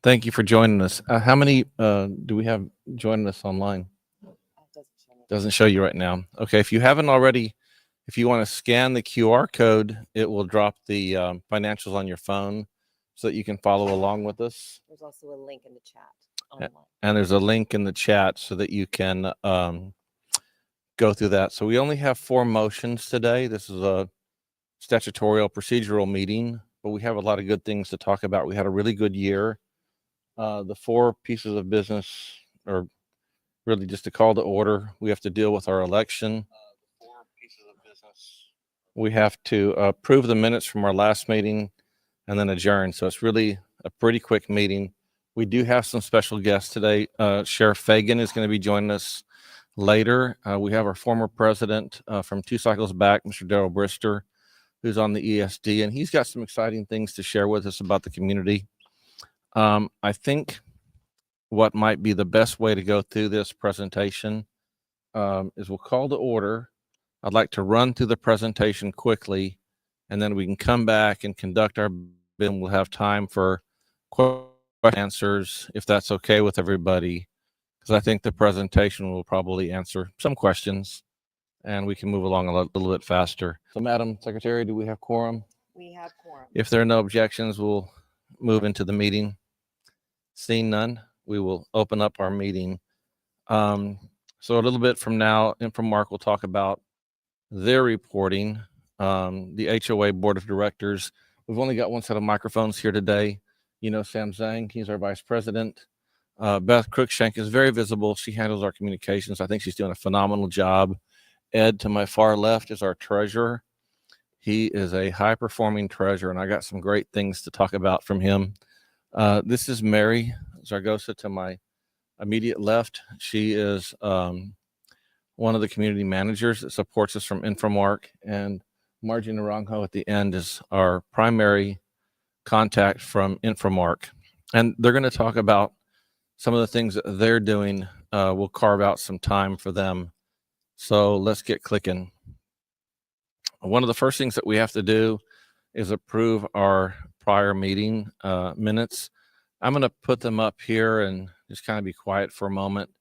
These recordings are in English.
Thank you for joining us. How many do we have joining us online? Doesn't show you right now. Okay, if you haven't already, if you want to scan the QR code, it will drop the financials on your phone so that you can follow along with us. There's also a link in the chat A- online. And there's a link in the chat so that you can go through that. So we only have 4 motions today. This is a statutorial procedural meeting, but we have a lot of good things to talk about. We had a really good year. The 4 pieces of business are really just a call to order. We have to deal with our election. We have to approve the minutes from our last meeting and then adjourn. So it's really a pretty quick meeting. We do have some special guests today. Sheriff Fagan is going to be joining us later. We have our former president from 2 cycles back, Mr. Darrell Brister, who's on the ESD, and he's got some exciting things to share with us about the community. I think what might be the best way to go through this presentation is we'll call to order. I'd like to run through the presentation quickly, and then we can come back and conduct our bill. We'll have time for answers, if that's okay with everybody, because I think the presentation will probably answer some questions, and we can move along a little bit faster. So, Madam Secretary, do we have quorum? We have quorum. If there are no objections, we'll move into the meeting. Seeing none, we will open up our meeting. So a little bit from now, InfoMark will talk about their reporting. The HOA Board of Directors, we've only got 1 set of microphones here today. You know Sam Zhang, he's our Vice President. Beth Cruikshank is very visible. She handles our communications. I think she's doing a phenomenal job. Ed, to my far left, is our treasurer. He is a high-performing treasurer, and I got some great things to talk about from him. This is Mary Zaragoza to my immediate left. She is one of the community managers that supports us from InfoMark, and Margie Naranjo at the end is our primary contact from InfoMark. And they're going to talk about some of the things that they're doing. We'll carve out some time for them. So let's get clicking. One of the first things that we have to do is approve our prior meeting minutes. I'm going to put them up here and just kind of be quiet for a moment,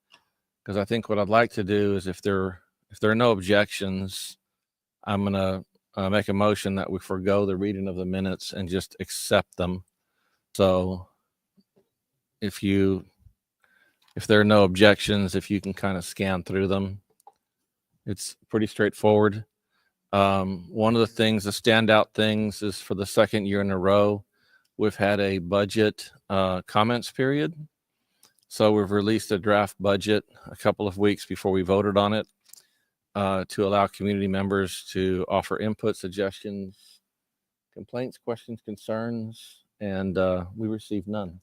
because I think what I'd like to do is if there are no objections, I'm going to make a motion that we forego the reading of the minutes and just accept them. So if there are no objections, if you can kind of scan through them, it's pretty straightforward. One of the things, the standout things, is for the 2nd year in a row, we've had a budget comments period. So we've released a draft budget a couple of weeks before we voted on it to allow community members to offer input, suggestions, complaints, questions, concerns, and we received none.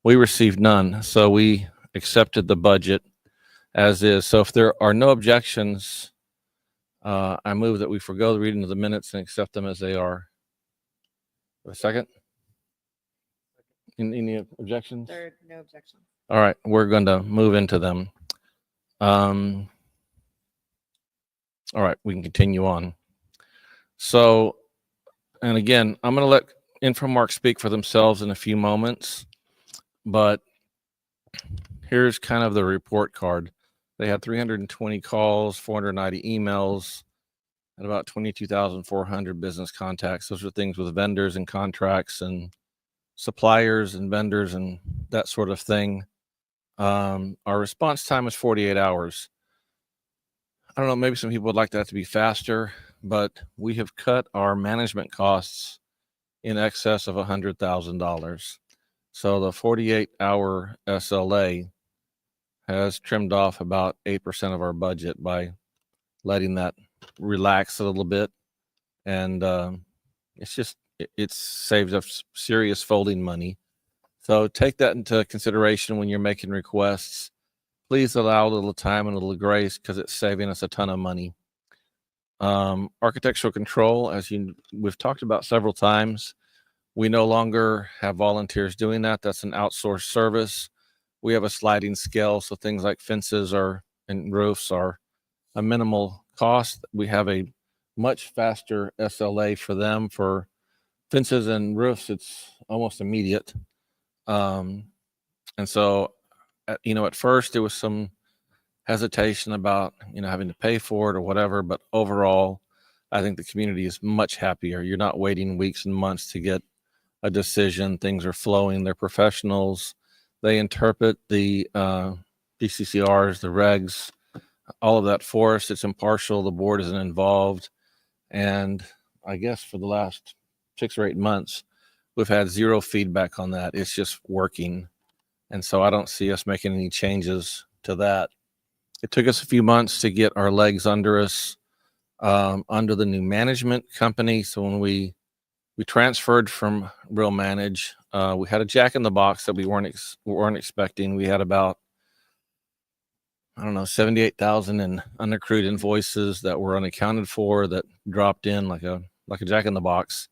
We received none. So we accepted the budget as is. So if there are no objections, I move that we forego the reading of the minutes and accept them as they are. A second? Any objections? There are no objections. All right, we're going to move into them. All right, we can continue on. So, and again, I'm going to let InfoMark speak for themselves in a few moments, but here's kind of the report card. They had 320 calls, 490 emails, and about 22,400 business contacts. Those are things with vendors and contracts and suppliers and vendors and that sort of thing. Our response time is 48 hours. I don't know, maybe some people would like that to be faster, but we have cut our management costs in excess of $100,000. So the 48-hour SLA has trimmed off about 8% of our budget by letting that relax a little bit. And it saves us serious folding money. So take that into consideration when you're making requests. Please allow a little time and a little grace, because it's saving us a ton of money. Architectural control, we've talked about several times, we no longer have volunteers doing that. That's an outsourced service. We have a sliding scale, so things like fences and roofs are a minimal cost. We have a much faster SLA for them. For fences and roofs, it's almost immediate. And so, at first there was some hesitation about, having to pay for it or whatever, but overall, I think the community is much happier. You're not waiting weeks and months to get a decision. Things are flowing. They're professionals. They interpret the DCCRs, the regs, all of that for us. It's impartial. The board isn't involved. And I guess for the last 6 or 8 months, we've had zero feedback on that. It's just working. And so I don't see us making any changes to that. It took us a few months to get our legs under us, under the new management company. So when we transferred from Real Manage, we had a jack in the box that we weren't expecting. We had about, I don't know, 78,000 in unaccrued invoices that were unaccounted for that dropped in like a jack in the box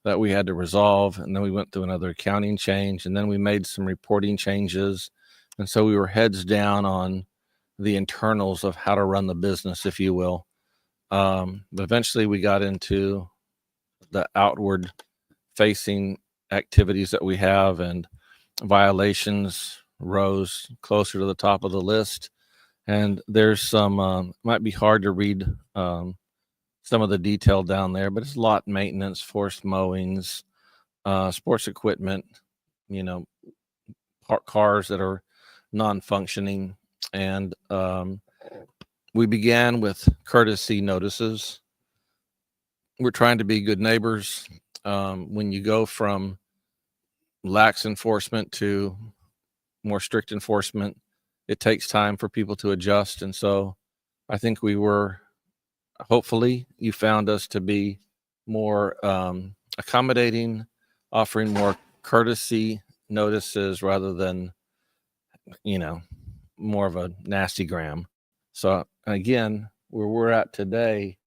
that we had to resolve. And then we went through another accounting change, and then we made some reporting changes. And so we were heads down on the internals of how to run the business, if you will. But eventually we got into the outward facing activities that we have, and violations rose closer to the top of the list. And there's some, might be hard to read some of the detail down there, but it's lot maintenance, forced mowings, sports equipment, cars that are non-functioning. And we began with courtesy notices. We're trying to be good neighbors. When you go from lax enforcement to more strict enforcement, it takes time for people to adjust. And so I think hopefully you found us to be more accommodating, offering more courtesy notices rather than, more of a nasty gram. So again, where we're at today,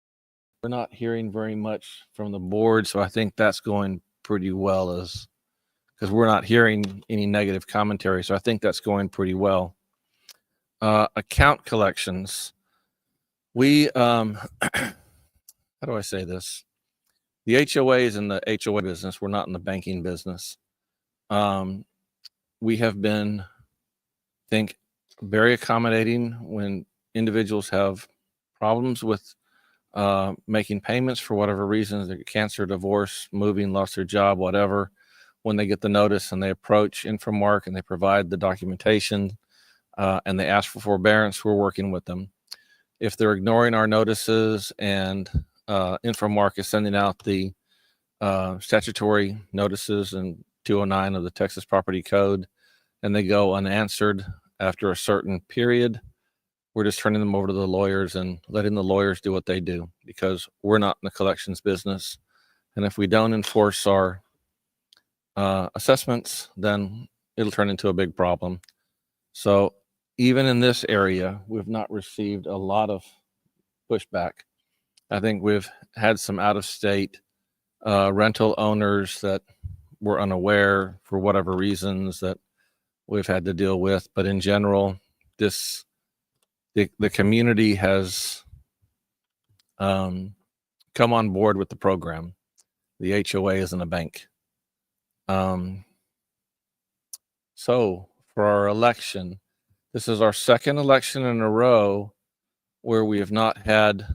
we're not hearing very much from the board. So I think that's going pretty well, because we're not hearing any negative commentary. So I think that's going pretty well. Account collections. We, how do I say this? The HOAs in the HOA business, we're not in the banking business. We have been, I think, very accommodating when individuals have problems with making payments for whatever reasons, like cancer, divorce, moving, lost their job, whatever. When they get the notice and they approach Infomark and they provide the documentation and they ask for forbearance, we're working with them. If they're ignoring our notices and Infomark is sending out the statutory notices in 209 of the Texas Property Code, and they go unanswered after a certain period, we're just turning them over to the lawyers and letting the lawyers do what they do, because we're not in the collections business. And if we don't enforce our assessments, then it'll turn into a big problem. So even in this area, we've not received a lot of pushback. I think we've had some out-of-state rental owners that were unaware for whatever reasons that we've had to deal with. But in general, the community has come on board with the program. The HOA isn't a bank. So for our election, this is our second election in a row where we have not had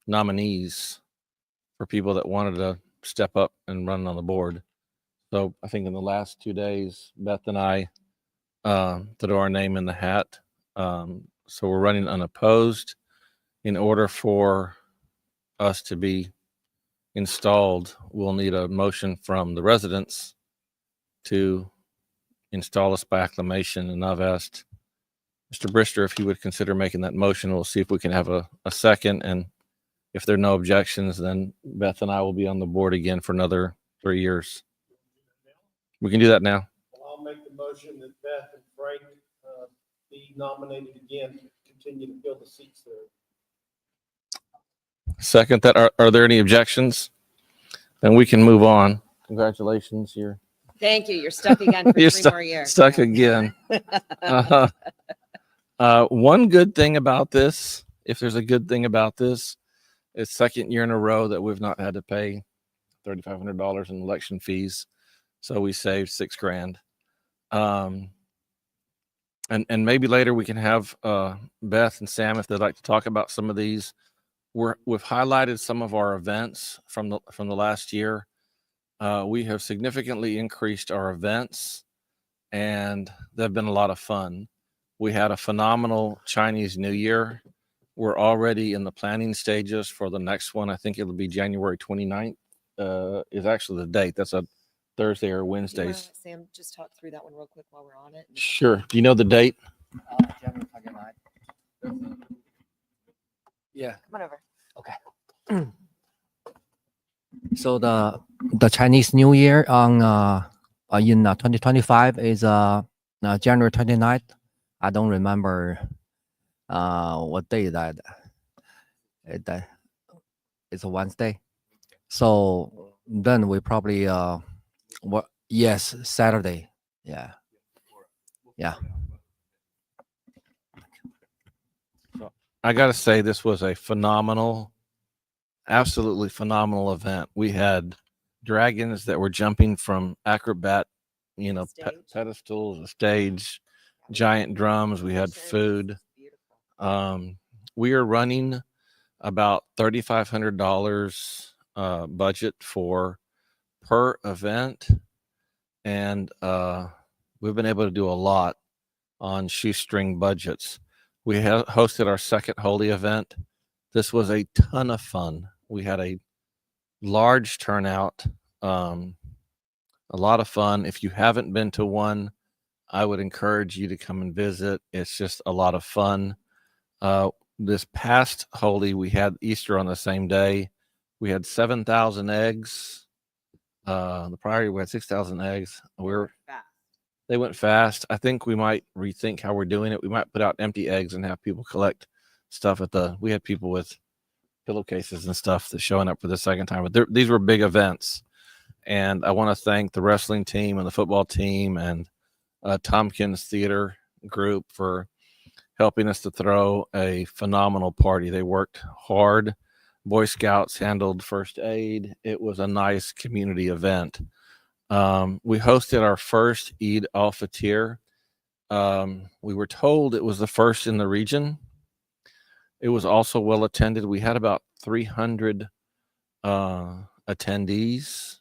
nominees for people that wanted to step up and run on the board. So I think in the last 2 days, Beth and I threw our name in the hat. So we're running unopposed. In order for us to be installed, we'll need a motion from the residents to install us by acclamation. And I've asked Mr. Brister if he would consider making that motion. We'll see if we can have a second. And if there are no objections, then Beth and I will be on the board again for another 3 years. We can do that now. Well, I'll make the motion that Beth and Frank be nominated again to continue to fill the seats there. Second that. Are there any objections? Then we can move on. Congratulations. You're Thank you. You're stuck again for You're 3 more years. stuck again. One good thing about this, if there's a good thing about this, it's second year in a row that we've not had to pay $3,500 in election fees. So we saved $6,000. And maybe later we can have Beth and Sam, if they'd like to talk about some of these. We've highlighted some of our events from the last year. We have significantly increased our events, and they've been a lot of fun. We had a phenomenal Chinese New Year. We're already in the planning stages for the next one. I think it'll be January 29th. Is actually the date. That's a Thursday or Do you wanna Wednesdays. let Sam just talk through that one real quick while we're on it? Sure. Do you know the date? January 29th. Yeah. Come on over. So the Chinese New Year on in 2025 is January 29th. I don't remember what day that it's a Wednesday. So then we probably yes, Saturday. Yeah. I got to say, this was a phenomenal, absolutely phenomenal event. We had dragons that were jumping from acrobat, Stage. pedestals, a stage, giant drums. We had food. Beautiful. We are running about $3,500 budget per event, and we've been able to do a lot on shoestring budgets. We hosted our second Holy event. This was a ton of fun. We had a large turnout, a lot of fun. If you haven't been to one, I would encourage you to come and visit. It's just a lot of fun. This past Holy, we had Easter on the same day. We had 7,000 eggs. The prior year we had 6,000 eggs. They went fast. I think we might rethink how we're doing it. We might put out empty eggs and have people collect stuff we had people with pillowcases and stuff that's showing up for the second time. But these were big events. And I want to thank the wrestling team and the football team and Tompkins Theater Group for helping us to throw a phenomenal party. They worked hard. Boy Scouts handled first aid. It was a nice community event. We hosted our first Eid al-Fitr. We were told it was the first in the region. It was also well attended. We had about 300 attendees.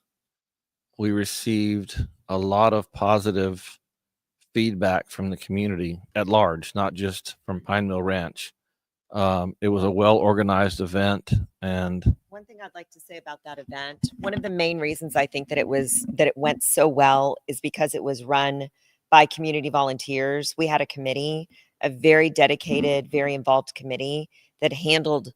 We received a lot of positive feedback from the community at large, not just from Pine Mill Ranch. It was a well-organized event, and One thing I'd like to say about that event, one of the main reasons I think that it went so well is because it was run by community volunteers. We had a committee, a very dedicated, very involved committee that handled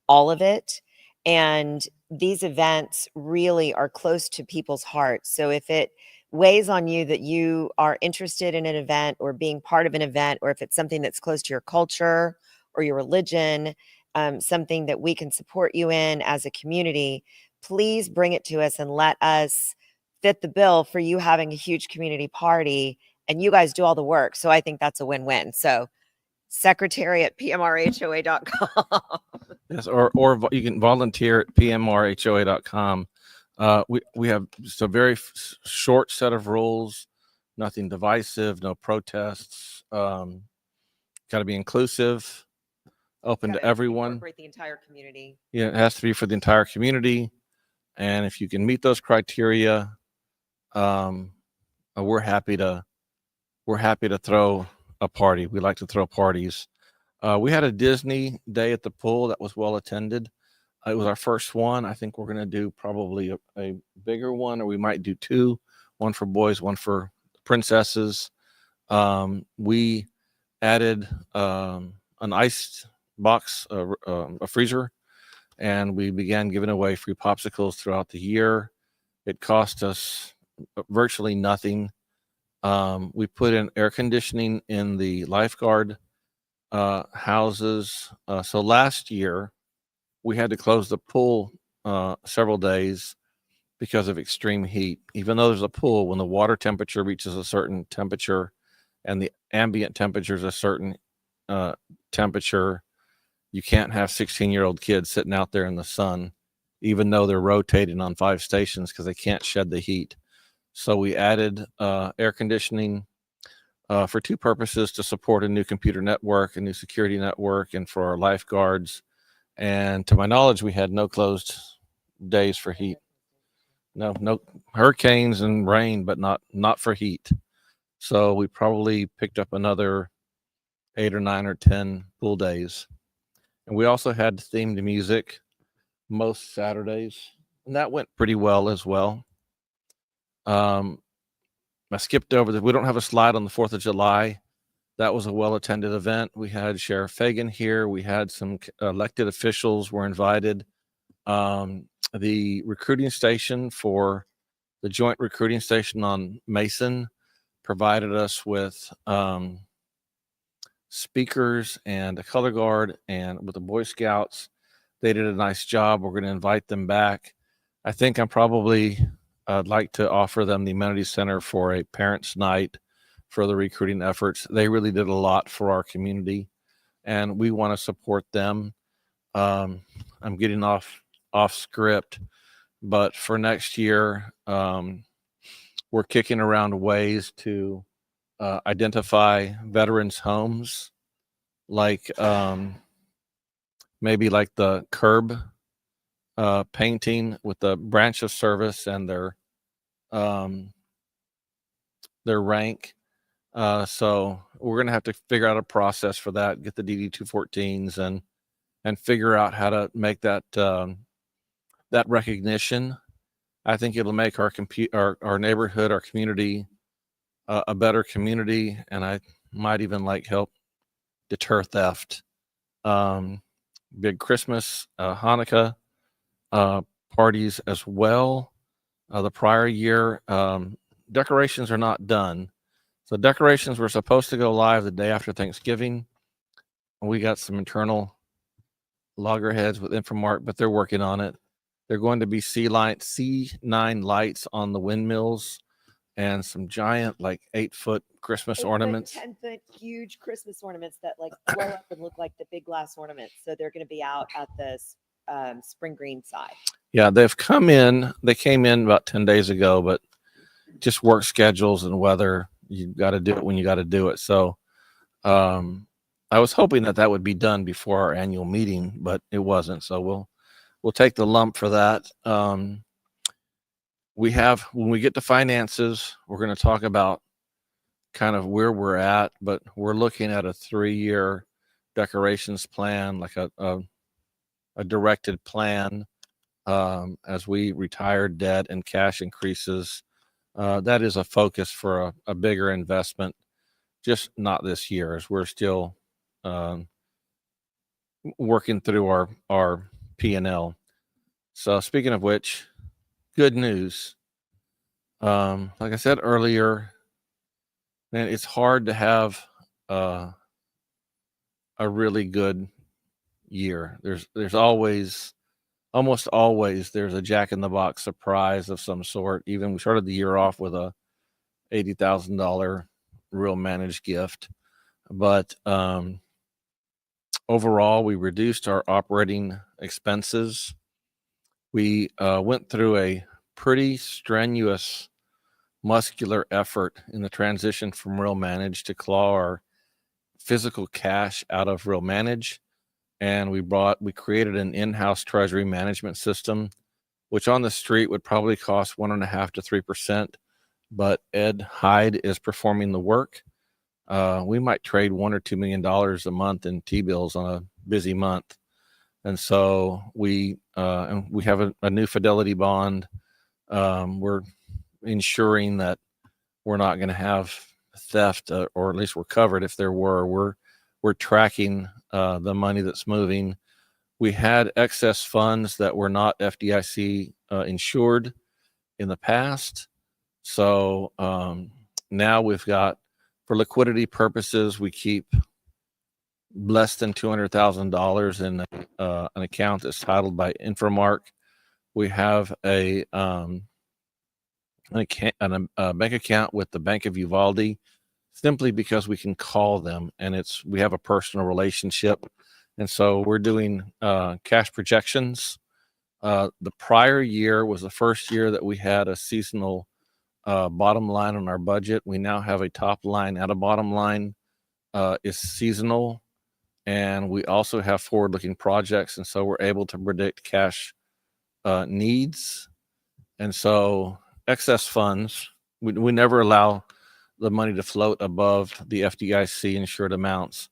all of it. And these events really are close to people's hearts. So if it weighs on you that you are interested in an event or being part of an event, or if it's something that's close to your culture or your religion, something that we can support you in as a community, please bring it to us and let us fit the bill for you having a huge community party, and you guys do all the work. So I think that's a win-win. So secretary at pmrhoa.com. yes, or you can volunteer at pmrhoa.com. We have just a very short set of rules, nothing divisive, no protests. Got to be inclusive, open to everyone. Incorporate the entire community. Yeah, it has to be for the entire community. And if you can meet those criteria, we're happy to throw a party. We like to throw parties. We had a Disney day at the pool that was well attended. It was our first one. I think we're going to do probably a bigger one, or we might do two, one for boys, one for princesses. We added an ice box, a freezer, and we began giving away free popsicles throughout the year. It cost us virtually nothing. We put in air conditioning in the lifeguard houses. So last year we had to close the pool several days because of extreme heat. Even though there's a pool, when the water temperature reaches a certain temperature and the ambient temperature is a certain temperature, you can't have 16-year-old kids sitting out there in the sun, even though they're rotating on 5 stations, because they can't shed the heat. So we added air conditioning for two purposes: to support a new computer network, a new security network, and for our lifeguards. And to my knowledge, we had no closed days for heat. No hurricanes and rain, but not for heat. So we probably picked up another 8 or 9 or 10 pool days. And we also had themed music most Saturdays, and that went pretty well as well. I skipped over that. We don't have a slide on the 4th of July. That was a well-attended event. We had Sheriff Fagan here. We had some elected officials were invited. The recruiting station for the joint recruiting station on Mason provided us with speakers and a color guard, and with the Boy Scouts, they did a nice job. We're going to invite them back. I think I'd like to offer them the amenity center for a parents' night for the recruiting efforts. They really did a lot for our community, and we want to support them. I'm getting off script, but for next year, we're kicking around ways to identify veterans' homes, like maybe like the curb painting with the branch of service and their rank. So we're gonna have to figure out a process for that, get the DD 214s and figure out how to make that that recognition. I think it'll make our neighborhood, our community, a better community, and I might even like help deter theft. Big Christmas, Hanukkah parties as well. The prior year, decorations are not done. So decorations were supposed to go live the day after Thanksgiving. We got some internal loggerheads with Infomark, but they're working on it. They're going to be C9 lights on the windmills and some giant, like 8-foot Christmas ornaments. 10-foot huge Christmas ornaments that like blow up and look like the big glass ornaments. So they're going to be out at the Spring Green side. Yeah, they've come in. They came in about 10 days ago, but just work schedules and weather. You got to do it when you got to do it. So I was hoping that would be done before our annual meeting, but it wasn't. So we'll take the lump for that. When we get to finances, we're going to talk about kind of where we're at, but we're looking at a 3-year decorations plan, like a directed plan as we retire debt and cash increases. That is a focus for a bigger investment, just not this year, as we're still working through our P&L. So speaking of which, good news. Like I said earlier, man, it's hard to have a really good year. There's almost always there's a Jack in the Box surprise of some sort. Even we started the year off with a $80,000 real managed gift, but overall we reduced our operating expenses. We went through a pretty strenuous muscular effort in the transition from real manage to claw our physical cash out of real manage. And we created an in-house treasury management system, which on the street would probably cost 1.5% to 3%. But Ed Hyde is performing the work. We might trade $1 or $2 million a month in T-bills on a busy month. And so we have a new fidelity bond. We're ensuring that we're not going to have theft, or at least we're covered if there were. We're tracking the money that's moving. We had excess funds that were not FDIC insured in the past. So now we've got, for liquidity purposes, we keep less than $200,000 in an account that's titled by Infomark. We have a bank account with the Bank of Uvalde, simply because we can call them and we have a personal relationship. And so we're doing cash projections. The prior year was the first year that we had a seasonal bottom line on our budget. We now have a top line and a bottom line. Is seasonal, and we also have forward-looking projects, and so we're able to predict cash needs. And so excess funds, we never allow the money to float above the FDIC insured amounts.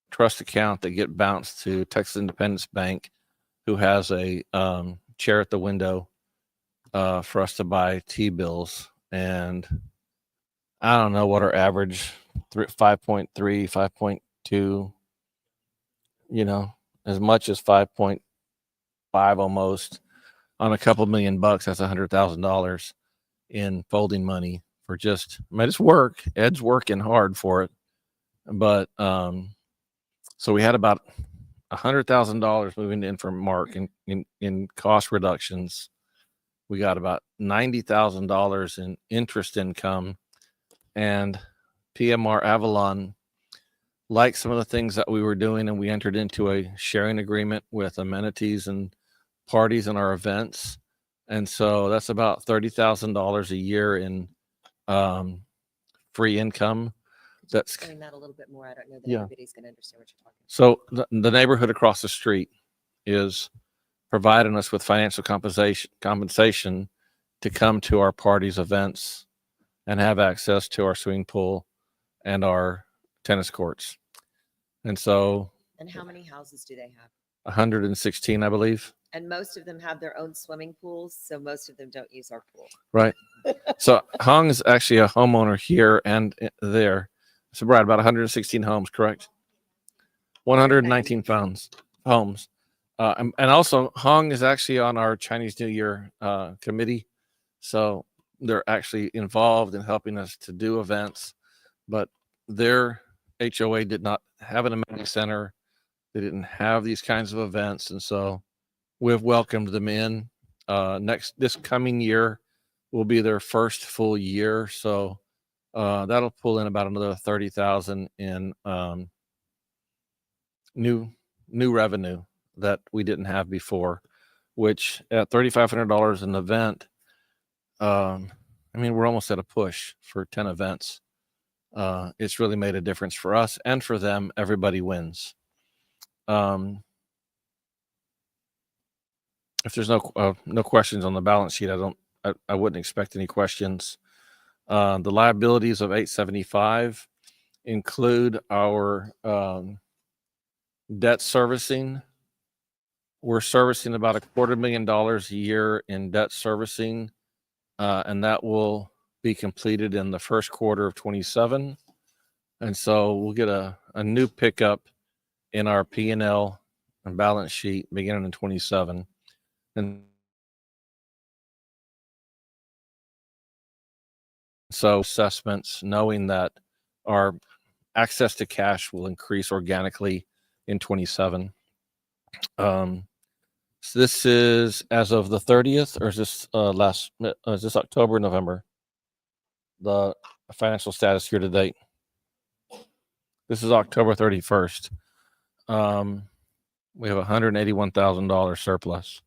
Trust account that get bounced to Texas Independence Bank, who has a chair at the window for us to buy T-bills. And I don't know what our average 5.3, 5.2, as much as 5.5 almost on a couple $1 million. That's $100,000 in folding money for it's work. Ed's working hard for it. But so we had about $100,000 moving in from Mark in cost reductions. We got about $90,000 in interest income, and PMR Avalon liked some of the things that we were doing, and we entered into a sharing agreement with amenities and parties in our events. And so that's about $30,000 a year in free income. That's Explain that a little bit more. I don't know that Yeah. everybody's going to understand what you're talking so the neighborhood across the street is providing us with financial compensation to come to our parties, events, and have access to our swimming pool and our tennis courts. And so And how many houses do they have? 116, I believe. And most of them have their own swimming pools, so most of them don't use our pool. Right. So Hong is actually a homeowner here and there. So Brad, about 116 homes, correct? 119 homes. And also Hong is actually on our Chinese New Year committee. So they're actually involved in helping us to do events, but their HOA did not have an amenity center. They didn't have these kinds of events. And so we've welcomed them in. This coming year will be their first full year. So that'll pull in about another 30,000 in new revenue that we didn't have before, which at $3,500 an event, we're almost at a push for 10 events. It's really made a difference for us and for them. Everybody wins. If there's no questions on the balance sheet, I wouldn't expect any questions. The liabilities of 875 include our debt servicing. We're servicing about $250,000 a year in debt servicing, and that will be completed in the first quarter of 27. And so we'll get a new pickup in our P&L and balance sheet beginning in 27. And so assessments, knowing that our access to cash will increase organically in 27. So this is as of the 30th, or is this is this October, November? The financial status here to date. This is October 31st. We have $181,000 surplus.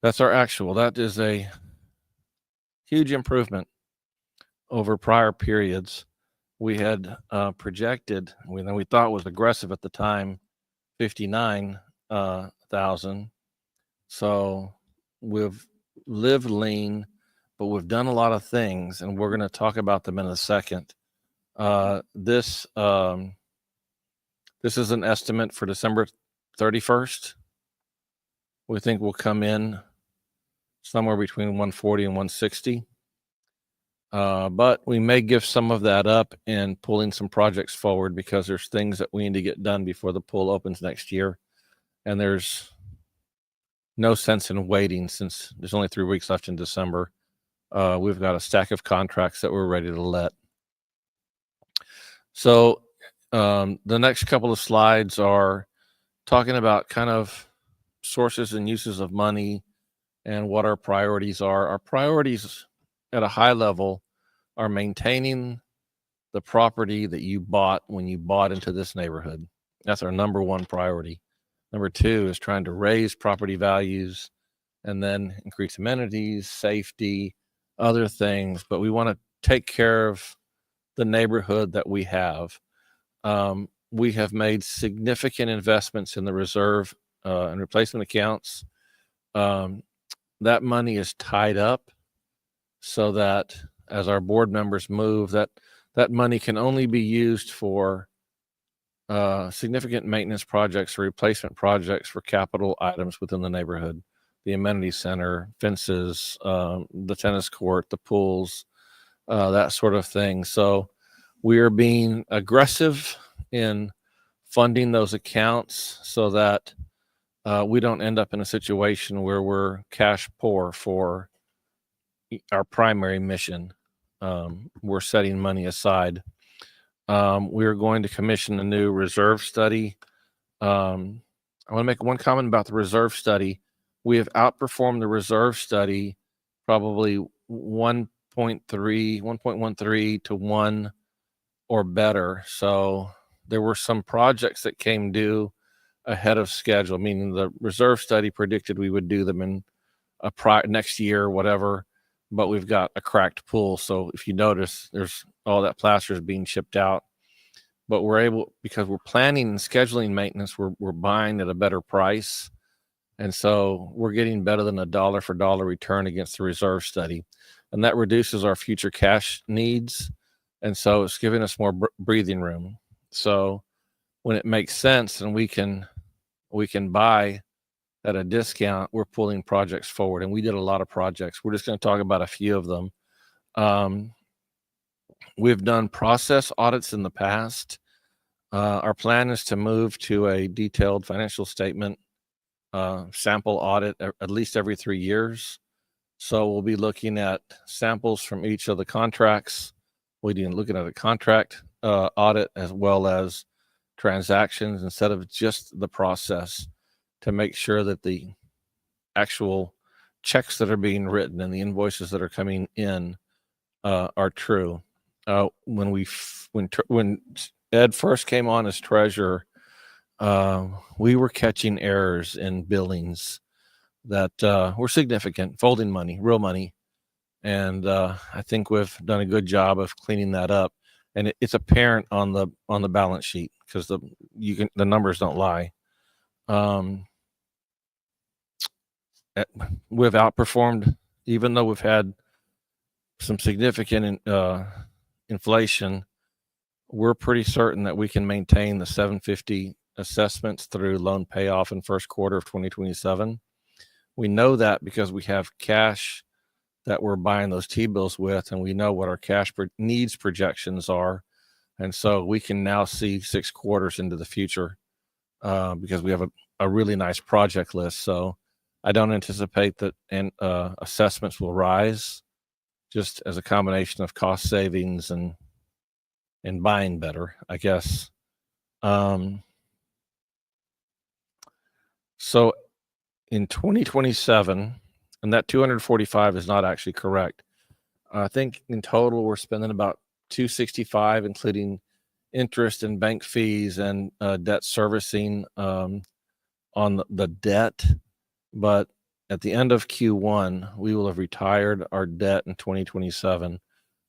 That's our actual. That is a huge improvement over prior periods. We had projected, we thought was aggressive at the time, 59,000. So we've lived lean, but we've done a lot of things, and we're going to talk about them in a second. This is an estimate for December 31st. We think we'll come in somewhere between 140 and 160. But we may give some of that up in pulling some projects forward because there's things that we need to get done before the pool opens next year. And there's no sense in waiting since there's only 3 weeks left in December. We've got a stack of contracts that we're ready to let. So the next couple of slides are talking about kind of sources and uses of money and what our priorities are. Our priorities at a high level are maintaining the property that you bought when you bought into this neighborhood. That's our number one priority. Number two is trying to raise property values and then increase amenities, safety, other things. But we want to take care of the neighborhood that we have. We have made significant investments in the reserve and replacement accounts. That money is tied up so that as our board members move, that money can only be used for significant maintenance projects or replacement projects for capital items within the neighborhood, the amenity center, fences, the tennis court, the pools, that sort of thing. So we are being aggressive in funding those accounts so that we don't end up in a situation where we're cash poor for our primary mission. We're setting money aside. We are going to commission a new reserve study. I want to make one comment about the reserve study. We have outperformed the reserve study probably 1.13 to 1 or better. So there were some projects that came due ahead of schedule, meaning the reserve study predicted we would do them in next year or whatever, but we've got a cracked pool. So if you notice, there's all that plaster is being shipped out, but we're able, because we're planning and scheduling maintenance, we're buying at a better price. And so we're getting better than a dollar for dollar return against the reserve study. And that reduces our future cash needs. And so it's giving us more breathing room. So when it makes sense and we can buy at a discount, we're pulling projects forward. And we did a lot of projects. We're just going to talk about a few of them. We've done process audits in the past. Our plan is to move to a detailed financial statement sample audit at least every 3 years. So we'll be looking at samples from each of the contracts. We'll be looking at a contract audit as well as transactions instead of just the process, to make sure that the actual checks that are being written and the invoices that are coming in are true. When Ed first came on as treasurer, we were catching errors in billings that were significant, folding money, real money. And I think we've done a good job of cleaning that up. And it's apparent on the balance sheet because the numbers don't lie. We've outperformed, even though we've had some significant inflation. We're pretty certain that we can maintain the 750 assessments through loan payoff in first quarter of 2027. We know that because we have cash that we're buying those T-bills with, and we know what our cash needs projections are. And so we can now see 6 quarters into the future because we have a really nice project list. So I don't anticipate that assessments will rise, just as a combination of cost savings and buying better, I guess. So in 2027, and that 245 is not actually correct. I think in total we're spending about 265, including interest and bank fees and debt servicing on the debt. But at the end of Q1, we will have retired our debt in 2027.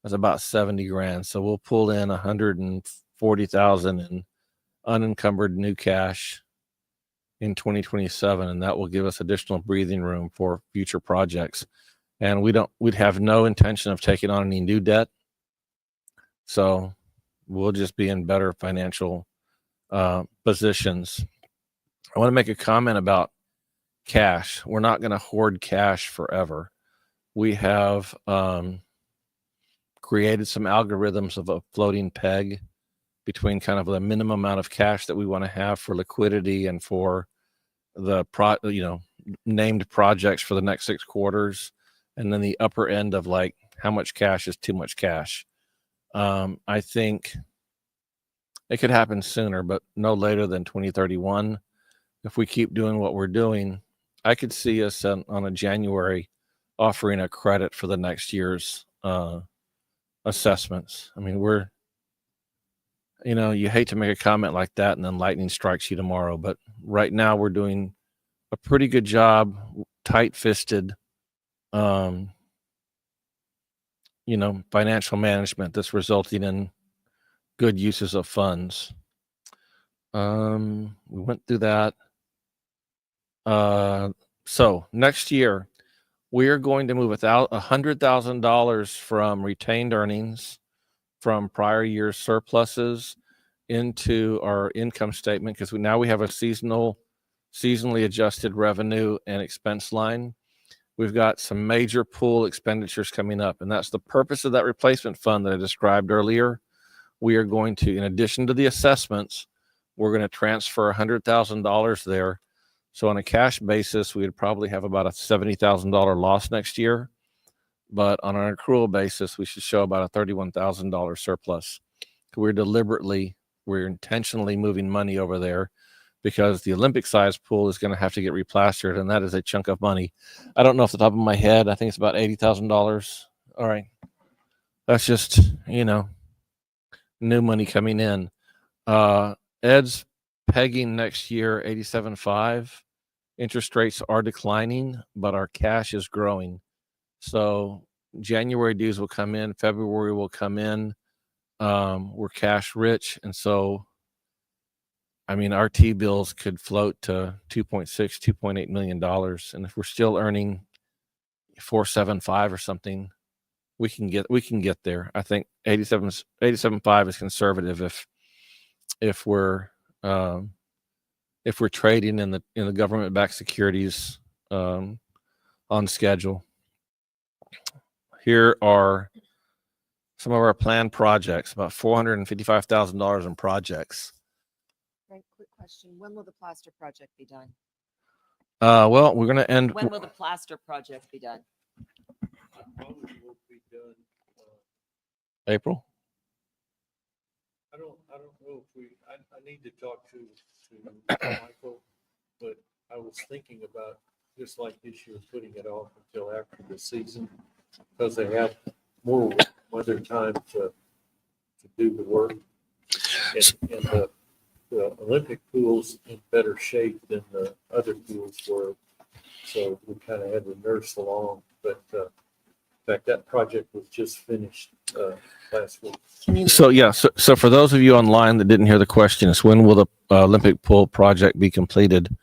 That's about 70 grand. So we'll pull in 140,000 in unencumbered new cash in 2027, and that will give us additional breathing room for future projects. And we'd have no intention of taking on any new debt. So we'll just be in better financial positions. I want to make a comment about cash. We're not going to hoard cash forever. We have created some algorithms of a floating peg between kind of the minimum amount of cash that we want to have for liquidity and for the named projects for the next 6 quarters, and then the upper end of like how much cash is too much cash. I think it could happen sooner, but no later than 2031. If we keep doing what we're doing, I could see us on a January offering a credit for the next year's assessments. I mean, you hate to make a comment like that and then lightning strikes you tomorrow, but right now we're doing a pretty good job tight-fisted, financial management that's resulting in good uses of funds. We went through that. So next year, we are going to move without $100,000 from retained earnings from prior year's surpluses into our income statement, because now we have a seasonally adjusted revenue and expense line. We've got some major pool expenditures coming up, and that's the purpose of that replacement fund that I described earlier. We are going to, in addition to the assessments, we're going to transfer $100,000 there. So on a cash basis, we would probably have about a $70,000 loss next year. But on an accrual basis, we should show about a $31,000 surplus. We're intentionally moving money over there because the Olympic size pool is going to have to get replastered, and that is a chunk of money. I don't know off the top of my head. I think it's about $80,000. All right. That's just, new money coming in. Ed's pegging next year 87.5. Interest rates are declining, but our cash is growing. So January dues will come in, February will come in. We're cash rich, and so our T-bills could float to $2.8 million. And if we're still earning 4.75 or something, we can get there. I think 87.5 is conservative if we're trading in the government-backed securities on schedule. Here are some of our planned projects, about $455,000 in projects. Frank, quick question. When will the plaster project be done? Well, we're going to end. When will the plaster project be done? Probably will be done. April? I don't know if I need to talk to Michael, but I was thinking about, just like this year, putting it off until after the season, because they have more weather time to do the work. And the Olympic pool's in better shape than the other pools were, so we kind of had to nurse along. But in fact, that project was just finished last week. So for those of you online that didn't hear the question, it's when will the Olympic pool project be completed?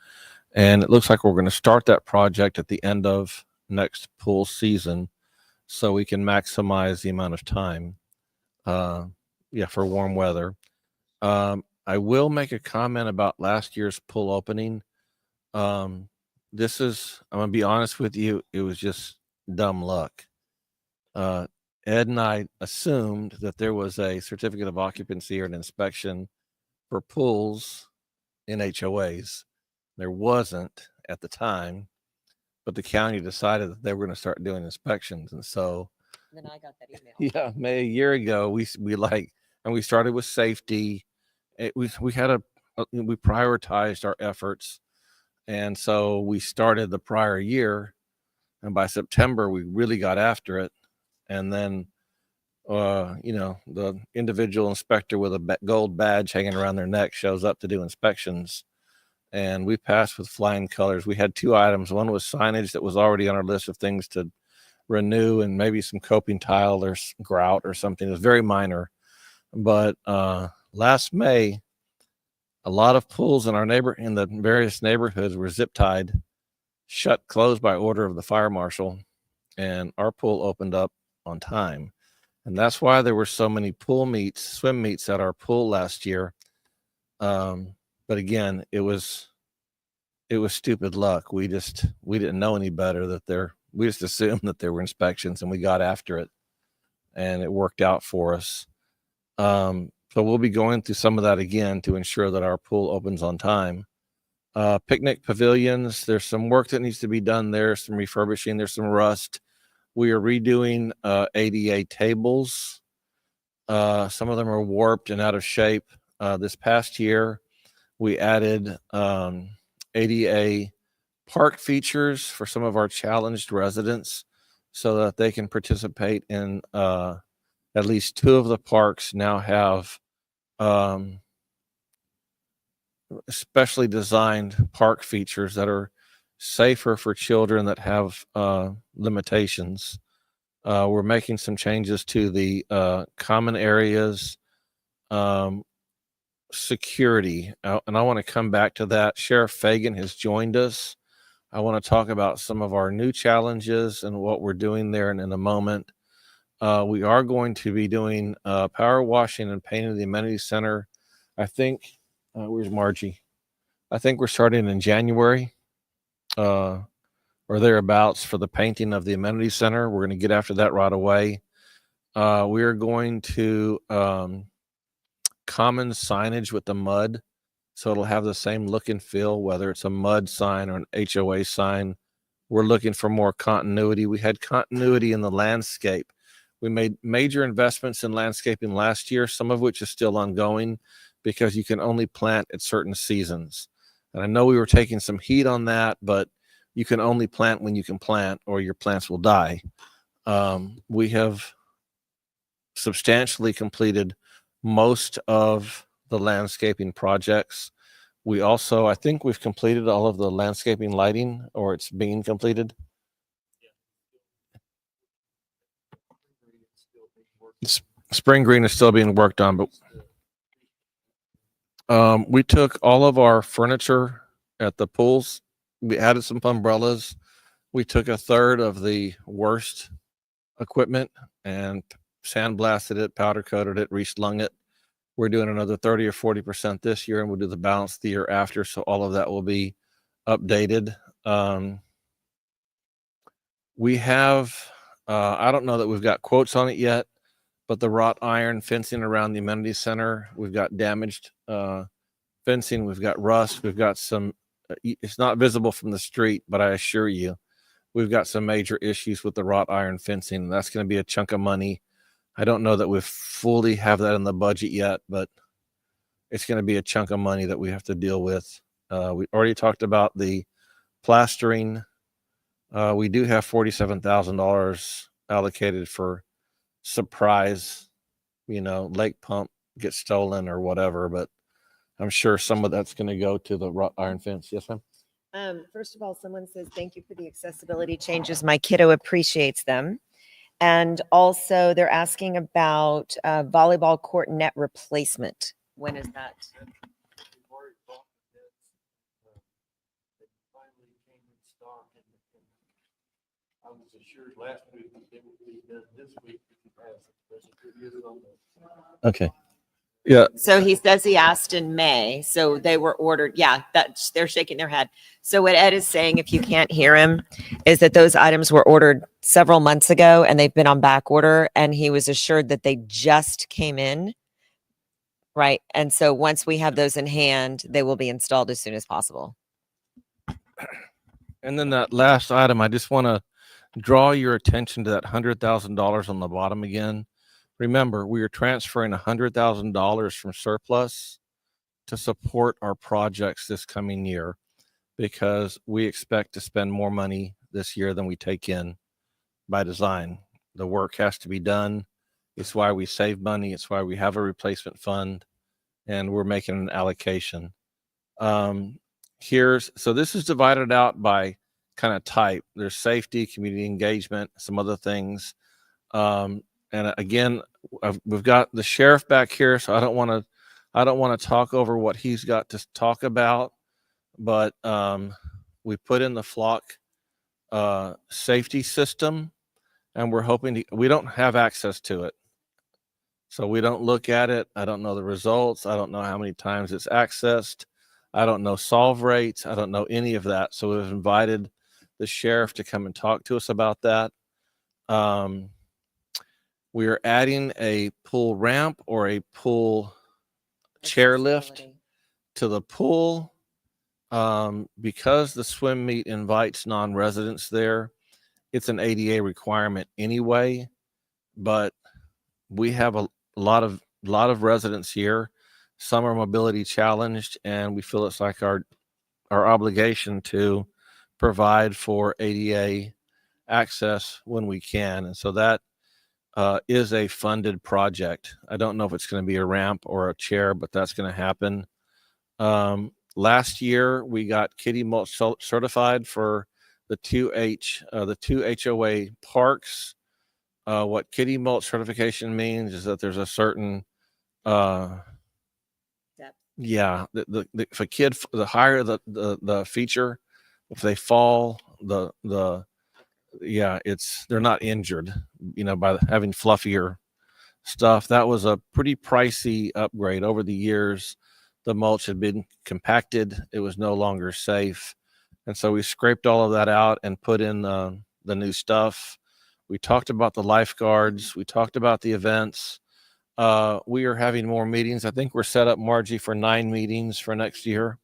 And it looks like we're going to start that project at the end of next pool season, so we can maximize the amount of time for warm weather. I will make a comment about last year's pool opening. I'm going to be honest with you, it was just dumb luck. Ed and I assumed that there was a certificate of occupancy or an inspection for pools in HOAs. There wasn't at the time, but the county decided that they were going to start doing inspections. And so Then I got that email. a year ago, we started with safety. We prioritized our efforts. And so we started the prior year, and by September, we really got after it. And then, the individual inspector with a gold badge hanging around their neck shows up to do inspections, and we passed with flying colors. We had two items. One was signage that was already on our list of things to renew, and maybe some coping tile or grout or something. It was very minor. But last May, a lot of pools in the various neighborhoods were zip tied, closed by order of the fire marshal, and our pool opened up on time. And that's why there were so many swim meets at our pool last year. But again, it was stupid luck. We didn't know any better we just assumed that there were inspections, and we got after it, and it worked out for us. So we'll be going through some of that again to ensure that our pool opens on time. Picnic pavilions, there's some work that needs to be done there, some refurbishing, there's some rust. We are redoing ADA tables. Some of them are warped and out of shape. This past year, we added ADA park features for some of our challenged residents so that they can participate in at least two of the parks now have specially designed park features that are safer for children that have limitations. We're making some changes to the common areas, security, and I want to come back to that. Sheriff Fagan has joined us. I want to talk about some of our new challenges and what we're doing there in a moment. We are going to be doing power washing and painting the amenity center. I think, where's Margie? I think we're starting in January or thereabouts for the painting of the amenity center. We're going to get after that right away. We are going to common signage with the mud. So it'll have the same look and feel, whether it's a mud sign or an HOA sign. We're looking for more continuity. We had continuity in the landscape. We made major investments in landscaping last year, some of which is still ongoing because you can only plant at certain seasons. And I know we were taking some heat on that, but you can only plant when you can plant or your plants will die. We have substantially completed most of the landscaping projects. We also, I think we've completed all of the landscaping lighting, or it's being completed. Spring green is still being worked on, but we took all of our furniture at the pools. We added some umbrellas. We took a third of the worst equipment and sandblasted it, powder coated it, reslung it. We're doing another 30 or 40% this year, and we'll do the balance the year after. So all of that will be updated. We have, I don't know that we've got quotes on it yet, but the wrought iron fencing around the amenity center, we've got damaged fencing. We've got rust. We've got some, it's not visible from the street, but I assure you, we've got some major issues with the wrought iron fencing. That's going to be a chunk of money. I don't know that we fully have that in the budget yet, but it's going to be a chunk of money that we have to deal with. We already talked about the plastering. We do have $47,000 allocated for surprise, lake pump gets stolen or whatever, but I'm sure some of that's going to go to the wrought iron fence. Yes, ma'am. First of all, someone says, thank you for the accessibility changes. My kiddo appreciates them. And also they're asking about volleyball court net replacement. When is that? I was assured last week it would be done this week. Okay. Yeah. So he says he asked in May. So they were ordered. Yeah, they're shaking their head. So what Ed is saying, if you can't hear him, is that those items were ordered several months ago and they've been on back order. And he was assured that they just came in. Right. And so once we have those in hand, they will be installed as soon as possible. And then that last item, I just want to draw your attention to that $100,000 on the bottom again. Remember, we are transferring $100,000 from surplus to support our projects this coming year because we expect to spend more money this year than we take in by design. The work has to be done. It's why we save money. It's why we have a replacement fund, and we're making an allocation. So this is divided out by kind of type. There's safety, community engagement, some other things. And again, we've got the sheriff back here, so I don't want to talk over what he's got to talk about. But we put in the flock safety system, and we're hoping we don't have access to it, so we don't look at it. I don't know the results. I don't know how many times it's accessed. I don't know solve rates. I don't know any of that. So we've invited the sheriff to come and talk to us about that. We are adding a pool ramp or a pool chairlift to the pool because the swim meet invites non-residents there. It's an ADA requirement anyway, but we have a lot of residents here. Some are mobility challenged, and we feel it's like our obligation to provide for ADA access when we can. And so that is a funded project. I don't know if it's going to be a ramp or a chair, but that's going to happen. Last year, we got kitty mulch certified for the two HOA parks. What kitty mulch certification means is that there's a certain, Depth. yeah, if a kid, the higher the feature, if they fall, yeah, they're not injured, by having fluffier stuff. That was a pretty pricey upgrade. Over the years, the mulch had been compacted. It was no longer safe. And so we scraped all of that out and put in the new stuff. We talked about the lifeguards. We talked about the events. We are having more meetings. I think we're set up, Margie, for 9 meetings for next year.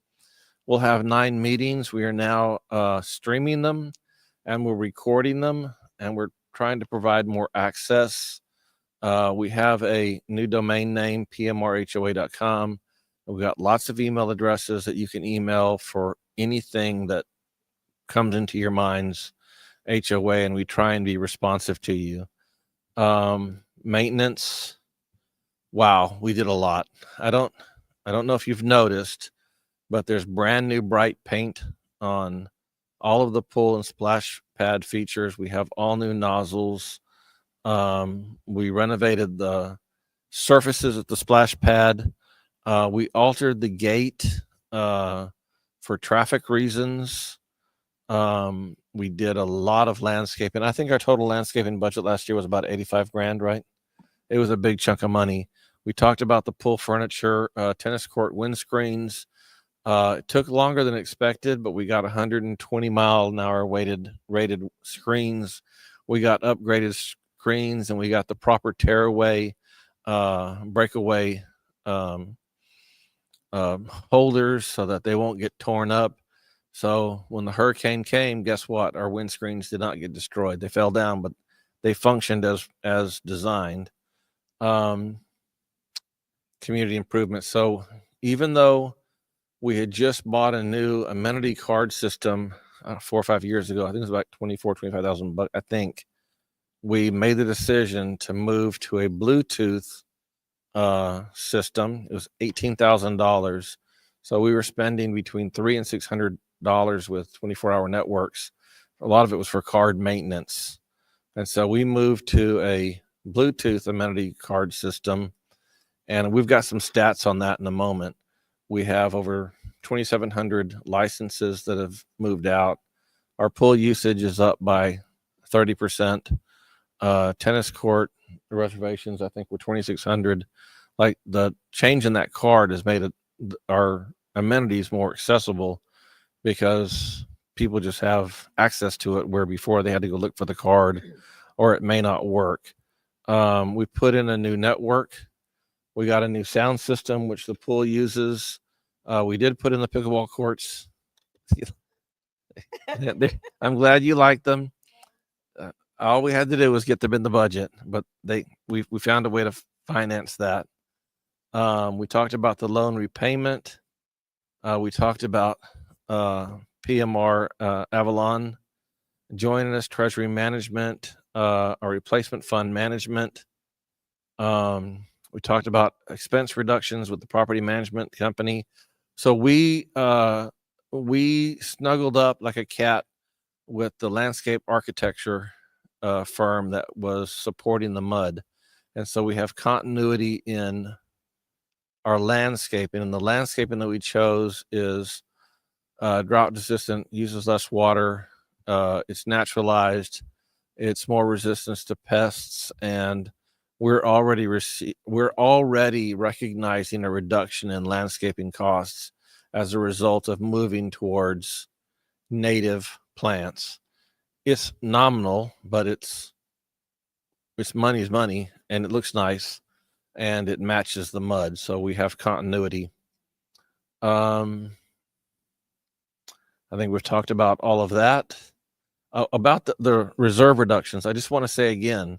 We'll have 9 meetings. We are now streaming them, and we're recording them, and we're trying to provide more access. We have a new domain name, pmrhoa.com. We've got lots of email addresses that you can email for anything that comes into your mind's HOA, and we try and be responsive to you. Maintenance. Wow, we did a lot. I don't know if you've noticed, but there's brand new bright paint on all of the pool and splash pad features. We have all new nozzles. We renovated the surfaces at the splash pad. We altered the gate for traffic reasons. We did a lot of landscaping. I think our total landscaping budget last year was about 85 grand, right? It was a big chunk of money. We talked about the pool furniture, tennis court windscreens. It took longer than expected, but we got 120-mile-an-hour rated screens. We got upgraded screens, and we got the proper tearaway, breakaway holders so that they won't get torn up. So when the hurricane came, guess what? Our windscreens did not get destroyed. They fell down, but they functioned as designed. Community improvement. So even though we had just bought a new amenity card system 4 or 5 years ago, I think it was about $25,000, but I think we made the decision to move to a Bluetooth system. It was $18,000. So we were spending between $300 and $600 with 24-hour networks. A lot of it was for card maintenance. And so we moved to a Bluetooth amenity card system, and we've got some stats on that in a moment. We have over 2,700 licenses that have moved out. Our pool usage is up by 30%. Tennis court reservations, I think, were 2,600. Like, the change in that card has made our amenities more accessible because people just have access to it, where before they had to go look for the card or it may not work. We put in a new network. We got a new sound system, which the pool uses. We did put in the pickleball courts. I'm glad you like them. All we had to do was get them in the budget, but we found a way to finance that. We talked about the loan repayment. We talked about PMR Avalon joining us, treasury management, our replacement fund management. We talked about expense reductions with the property management company. So we snuggled up like a cat with the landscape architecture firm that was supporting the mud. And so we have continuity in our landscaping, and the landscaping that we chose is drought resistant, uses less water, it's naturalized, it's more resistance to pests, and we're already recognizing a reduction in landscaping costs as a result of moving towards native plants. It's nominal, but it's money's money, and it looks nice, and it matches the mud. So we have continuity. I think we've talked about all of that. About the reserve reductions, I just want to say again,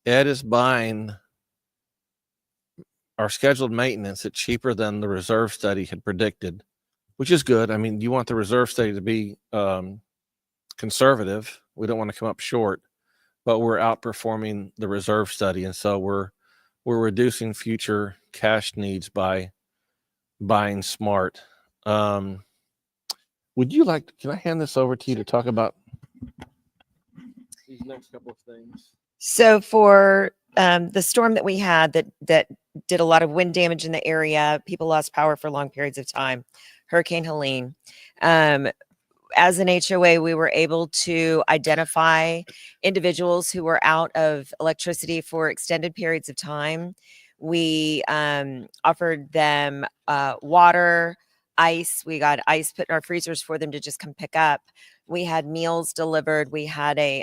Ed is buying our scheduled maintenance at cheaper than the reserve study had predicted, which is good. I mean, you want the reserve study to be conservative. We don't want to come up short, but we're outperforming the reserve study. And so we're reducing future cash needs by buying smart. Would you like, can I hand this over to you to talk about these next couple of things? So for the storm that we had that did a lot of wind damage in the area, people lost power for long periods of time. Hurricane Helene. As an HOA, we were able to identify individuals who were out of electricity for extended periods of time. We offered them water, ice. We got ice put in our freezers for them to just come pick up. We had meals delivered. We had a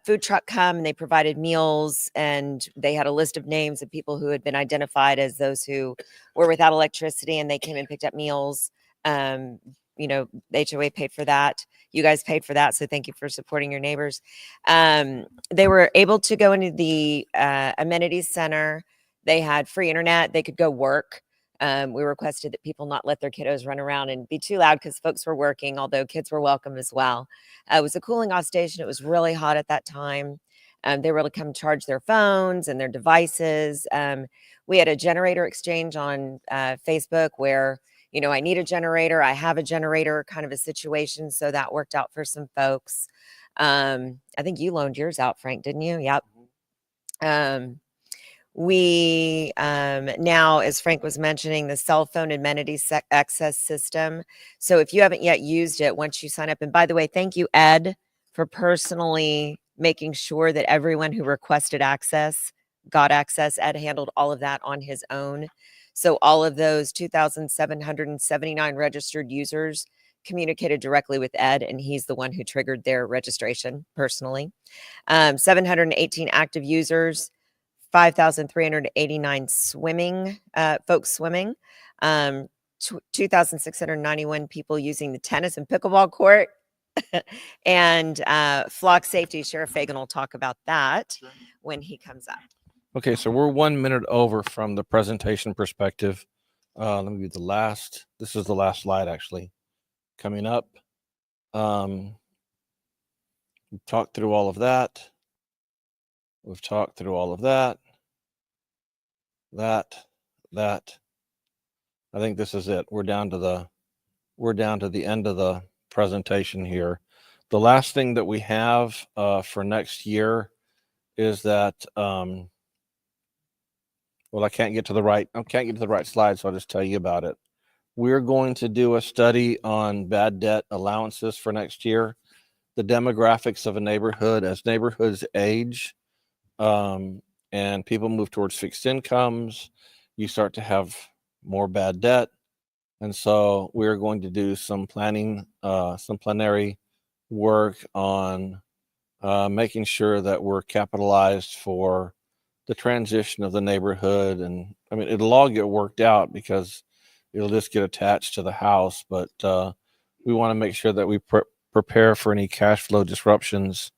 food truck come and they provided meals, and they had a list of names of people who had been identified as those who were without electricity, and they came and picked up meals. The HOA paid for that. You guys paid for that. So thank you for supporting your neighbors. They were able to go into the amenities center. They had free internet. They could go work. We requested that people not let their kiddos run around and be too loud because folks were working, although kids were welcome as well. It was a cooling off station. It was really hot at that time. They were able to come charge their phones and their devices. We had a generator exchange on Facebook where, I need a generator, I have a generator kind of a situation. So that worked out for some folks. I think you loaned yours out, Frank, didn't you? Yep. We now, as Frank was mentioning, the cell phone amenities access system. So if you haven't yet used it, once you sign up, and by the way, thank you, Ed, for personally making sure that everyone who requested access got access. Ed handled all of that on his own. So all of those 2,779 registered users communicated directly with Ed, and he's the one who triggered their registration personally. 718 active users, 5,389 swimming, folks swimming, 2,691 people using the tennis and pickleball court, and flock safety. Sheriff Fagan will talk about that when he comes up. Okay, so we're 1 minute over from the presentation perspective. Let me do the last. This is the last slide, actually. Coming up. We've talked through all of that. We've talked through all of that. That. I think this is it. We're down to the end of the presentation here. The last thing that we have for next year is that I can't get to the right slide, so I'll just tell you about it. We're going to do a study on bad debt allowances for next year, the demographics of a neighborhood as neighborhoods age, and people move towards fixed incomes. You start to have more bad debt. And so we're going to do some planning, some plenary work on making sure that we're capitalized for the transition of the neighborhood. And I mean, it'll all get worked out because it'll just get attached to the house. But we want to make sure that we prepare for any cash flow disruptions.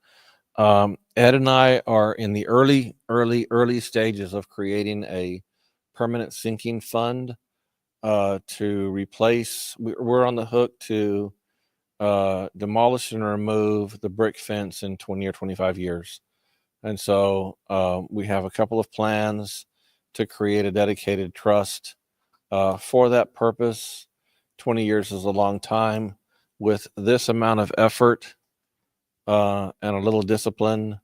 Ed and I are in the early stages of creating a permanent sinking fund to replace. We're on the hook to demolish and remove the brick fence in 20 or 25 years. And so we have a couple of plans to create a dedicated trust for that purpose. 20 years is a long time. With this amount of effort and a little discipline,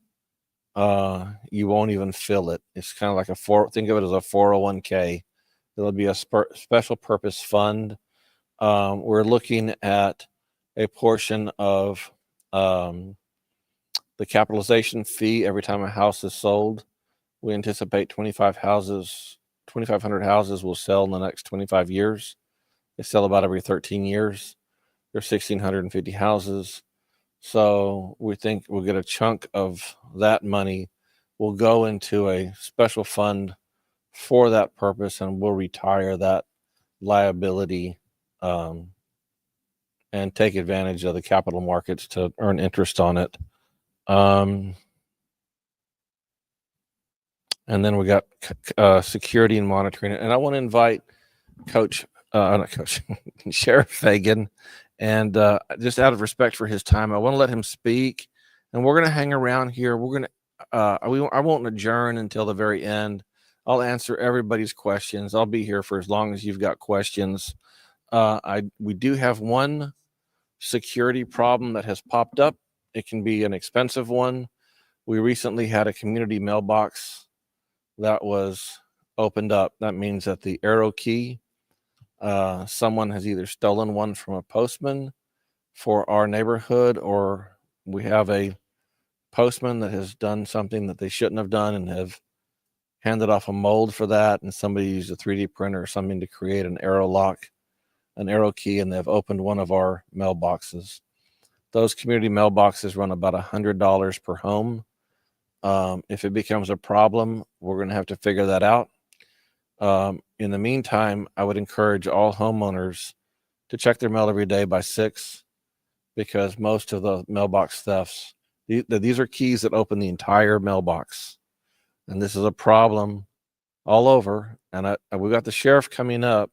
you won't even feel it. It's kind of like think of it as a 401k. It'll be a special purpose fund. We're looking at a portion of the capitalization fee every time a house is sold. We anticipate 2,500 houses will sell in the next 25 years. They sell about every 13 years. There's 1,650 houses. So we think we'll get a chunk of that money. We'll go into a special fund for that purpose, and we'll retire that liability and take advantage of the capital markets to earn interest on it. And then we got security and monitoring. And I want to invite Sheriff Fagan, and just out of respect for his time, I want to let him speak. And we're going to hang around here. We're going to I won't adjourn until the very end. I'll answer everybody's questions. I'll be here for as long as you've got questions. We do have one security problem that has popped up. It can be an expensive one. We recently had a community mailbox that was opened up. That means that the arrow key, someone has either stolen one from a postman for our neighborhood, or we have a postman that has done something that they shouldn't have done and have handed off a mold for that, and somebody used a 3D printer or something to create an arrow lock, an arrow key, and they've opened one of our mailboxes. Those community mailboxes run about $100 per home. If it becomes a problem, we're going to have to figure that out. In the meantime, I would encourage all homeowners to check their mail every day by 6, because most of the mailbox thefts, these are keys that open the entire mailbox. And this is a problem all over. And we got the sheriff coming up,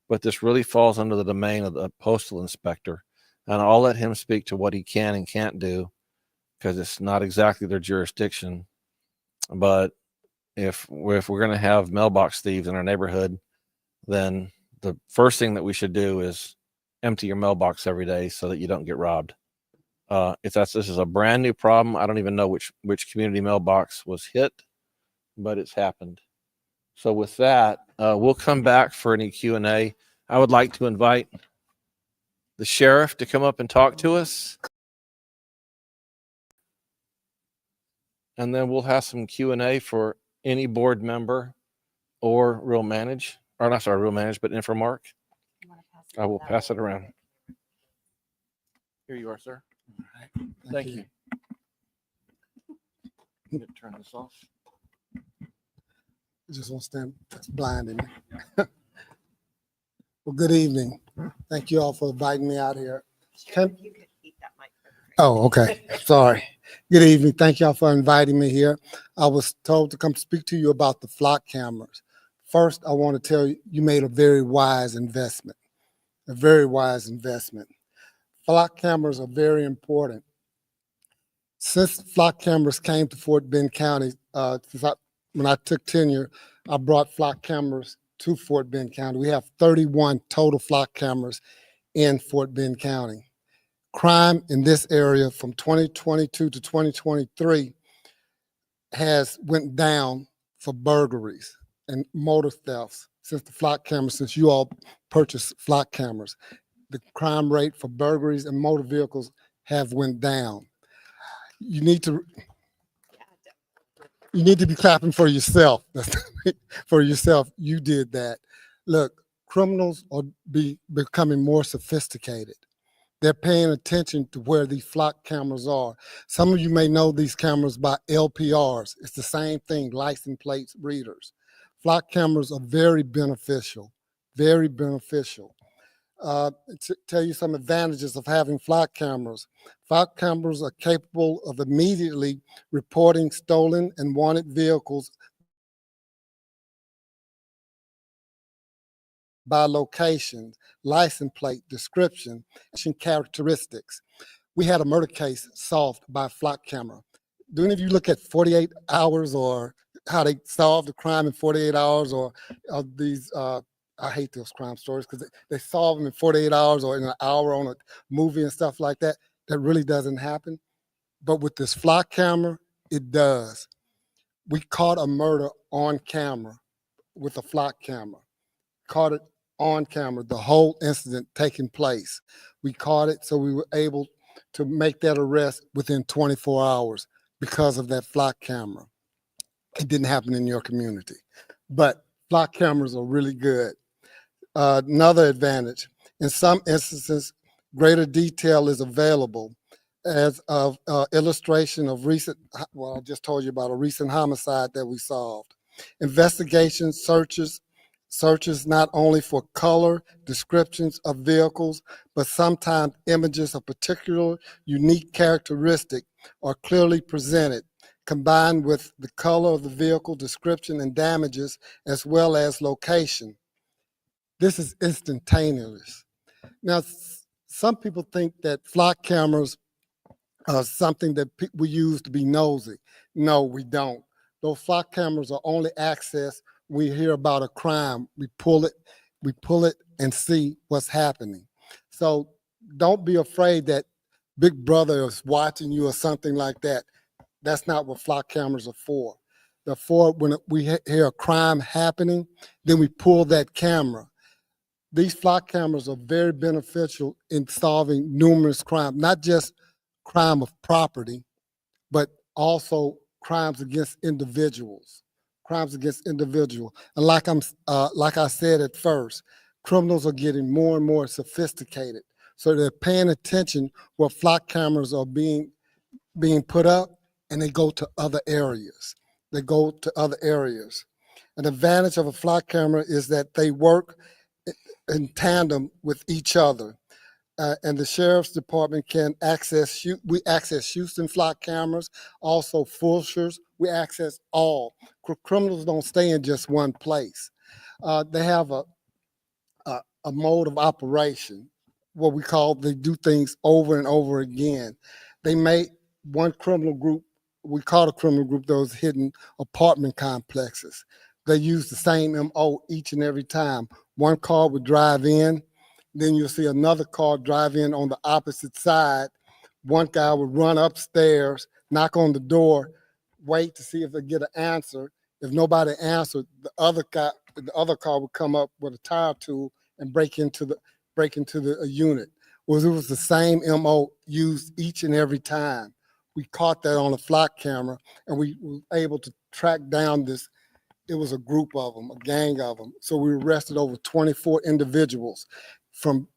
but this really falls under the domain of the postal inspector. And I'll let him speak to what he can and can't do, because it's not exactly their jurisdiction. But if we're going to have mailbox thieves in our neighborhood, then the first thing that we should do is empty your mailbox every day so that you don't get robbed. This is a brand new problem. I don't even know which community mailbox was hit, but it's happened. So with that, we'll come back for any Q&A. I would like to invite the sheriff to come up and talk to us. And then we'll have some Q&A for any board member or real manage, or not sorry, real manage, but Infomark. I will pass it around. Here you are, sir. All right. Thank you. I'm gonna turn this off. I just want to stand, that's blinding me. Well, good evening. Thank you all for inviting me out here. Sheriff, you could keep that microphone. Oh, okay. Sorry. Good evening. Thank y'all for inviting me here. I was told to come speak to you about the flock cameras. First, I want to tell you, you made a very wise investment, a very wise investment. Flock cameras are very important. Since flock cameras came to Fort Bend County, when I took tenure, I brought flock cameras to Fort Bend County. We have 31 total flock cameras in Fort Bend County. Crime in this area from 2022 to 2023 has went down for burglaries and motor thefts since the flock cameras, since you all purchased flock cameras. The crime rate for burglaries and motor vehicles have went down. You need to be clapping for yourself. For yourself, you did that. Look, criminals are becoming more sophisticated. They're paying attention to where these flock cameras are. Some of you may know these cameras by LPRs. It's the same thing, license plate readers. Flock cameras are very beneficial, very beneficial. To tell you some advantages of having flock cameras. Flock cameras are capable of immediately reporting stolen and wanted vehicles by location, license plate, description, and characteristics. We had a murder case solved by a flock camera. Do any of you look at 48 hours or how they solve the crime in 48 hours or these, I hate those crime stories because they solve them in 48 hours or in an hour on a movie and stuff like that. That really doesn't happen. But with this flock camera, it does. We caught a murder on camera with a flock camera. Caught it on camera, the whole incident taking place. We caught it, so we were able to make that arrest within 24 hours because of that flock camera. It didn't happen in your community, but flock cameras are really good. Another advantage, in some instances, greater detail is available as of illustration of recent, well, I just told you about a recent homicide that we solved. Investigations, searches not only for color, descriptions of vehicles, but sometimes images of particular unique characteristic are clearly presented, combined with the color of the vehicle, description, and damages, as well as location. This is instantaneous. Now, some people think that flock cameras are something that we use to be nosy. No, we don't. Those flock cameras are only accessed when we hear about a crime. We pull it and see what's happening. So don't be afraid that Big Brother is watching you or something like that. That's not what flock cameras are for. They're for when we hear a crime happening, then we pull that camera. These flock cameras are very beneficial in solving numerous crimes, not just crime of property, but also crimes against individuals. Crimes against individuals. And like I said at first, criminals are getting more and more sophisticated. So they're paying attention where flock cameras are being put up, and they go to other areas. They go to other areas. An advantage of a flock camera is that they work in tandem with each other. And the sheriff's department can access, we access Houston flock cameras, also Fulshers, we access all. Criminals don't stay in just one place. They have a mode of operation, what we call they do things over and over again. They may, one criminal group, we call a criminal group those hidden apartment complexes. They use the same MO each and every time. One car would drive in, then you'll see another car drive in on the opposite side. One guy would run upstairs, knock on the door, wait to see if they get an answer. If nobody answered, the other car would come up with a tire tool and break into the unit. Well, it was the same MO used each and every time. We caught that on a flock camera, and we were able to track down this. It was a group of them, a gang of them. So we arrested over 24 individuals. From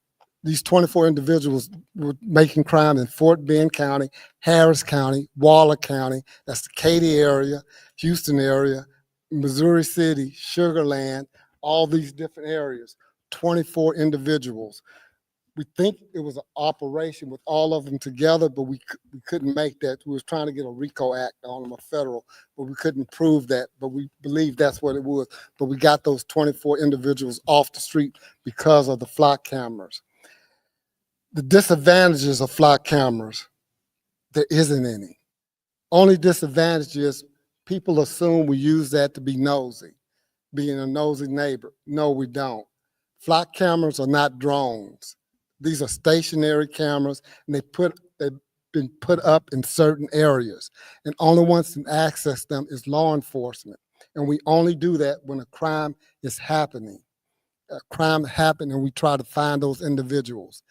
these 24 individuals were making crime in Fort Bend County, Harris County, Waller County, that's the Katy area, Houston area, Missouri City, Sugar Land, all these different areas, 24 individuals. We think it was an operation with all of them together, but we couldn't make that. We was trying to get a RICO act on them, a federal, but we couldn't prove that, but we believe that's what it was. But we got those 24 individuals off the street because of the flock cameras. The disadvantages of flock cameras, there isn't any. Only disadvantage is people assume we use that to be nosy, being a nosy neighbor. No, we don't. Flock cameras are not drones. These are stationary cameras, and they've been put up in certain areas, and only ones can access them is law enforcement. And we only do that when a crime is happening. A crime happened, and we try to find those individuals.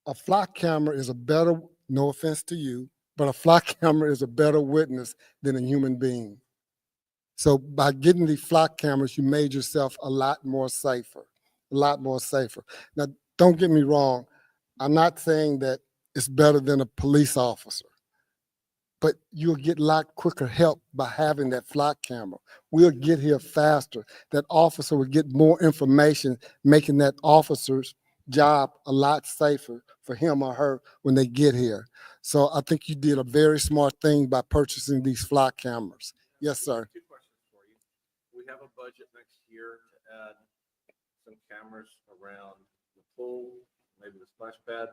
A flock camera is a better, no offense to you, but a flock camera is a better witness than a human being. So by getting the flock cameras, you made yourself a lot more safer, a lot more safer. Now, don't get me wrong. I'm not saying that it's better than a police officer, but you'll get a lot quicker help by having that flock camera. We'll get here faster. That officer will get more information, making that officer's job a lot safer for him or her when they get here. So I think you did a very smart thing by purchasing these flock cameras. Yes, sir. Two questions for you. We have a budget next year to add some cameras around the pool, maybe the splash pad.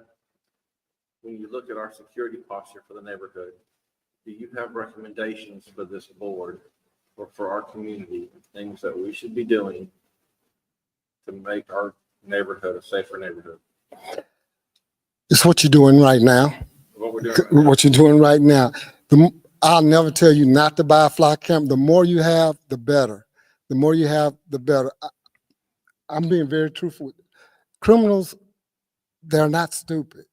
When you look at our security posture for the neighborhood, do you have recommendations for this board or for our community, things that we should be doing to make our neighborhood a safer neighborhood? It's what you're doing right now. What we're doing right now. What you're doing right now. I'll never tell you not to buy a flock camera. The more you have, the better. The more you have, the better. I'm being very truthful. Criminals, they're not stupid.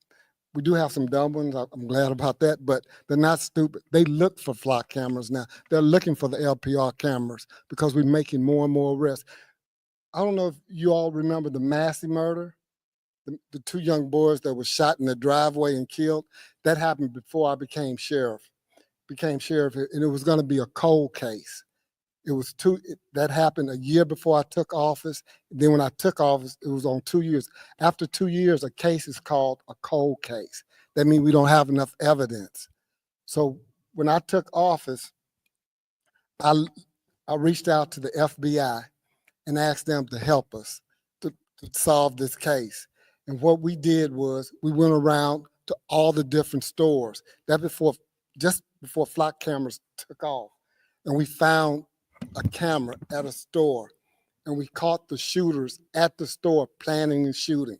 We do have some dumb ones. I'm glad about that, but they're not stupid. They look for flock cameras now. They're looking for the LPR cameras because we're making more and more arrests. I don't know if you all remember the Massey murder, the two young boys that were shot in the driveway and killed. That happened before I became sheriff. And it was going to be a cold case. That happened a year before I took office. Then when I took office, it was on 2 years. After 2 years, a case is called a cold case. That means we don't have enough evidence. So when I took office, I reached out to the FBI and asked them to help us to solve this case. And what we did was we went around to all the different stores. Just before flock cameras took off. And we found a camera at a store and we caught the shooters at the store planning the shooting.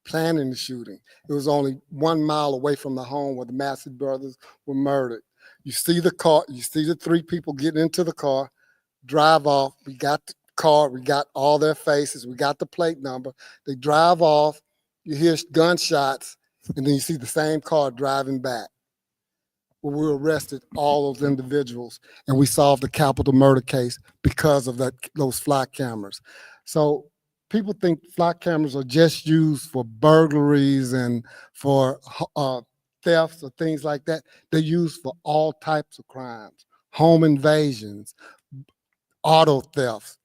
Planning the shooting. It was only 1 mile away from the home where the Massey brothers were murdered. You see the car, you see the 3 people getting into the car, drive off. We got the car, we got all their faces, we got the plate number. They drive off, you hear gunshots, and then you see the same car driving back. Well, we arrested all those individuals, and we solved the capital murder case because of those flock cameras. So people think flock cameras are just used for burglaries and for thefts or things like that. They're used for all types of crimes, home invasions, auto thefts,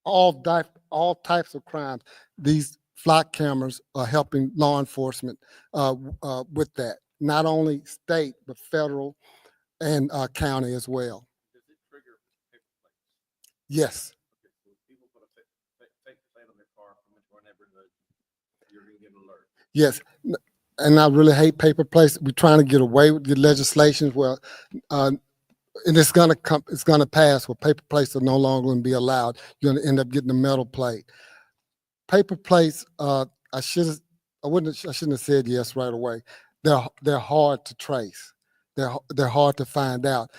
all types of crimes. These flock cameras are helping law enforcement with that. Not only state, but federal and county as well. Does it trigger paper plates? Yes. Okay, so if people put a fake plate on their car from into our neighborhood, you're gonna get an alert. Yes. And I really hate paper plates. We're trying to get away with the legislation where, and it's gonna pass where paper plates are no longer gonna be allowed. You're gonna end up getting a metal plate. Paper plates, I shouldn't have said yes right away. They're hard to trace. They're hard to find out.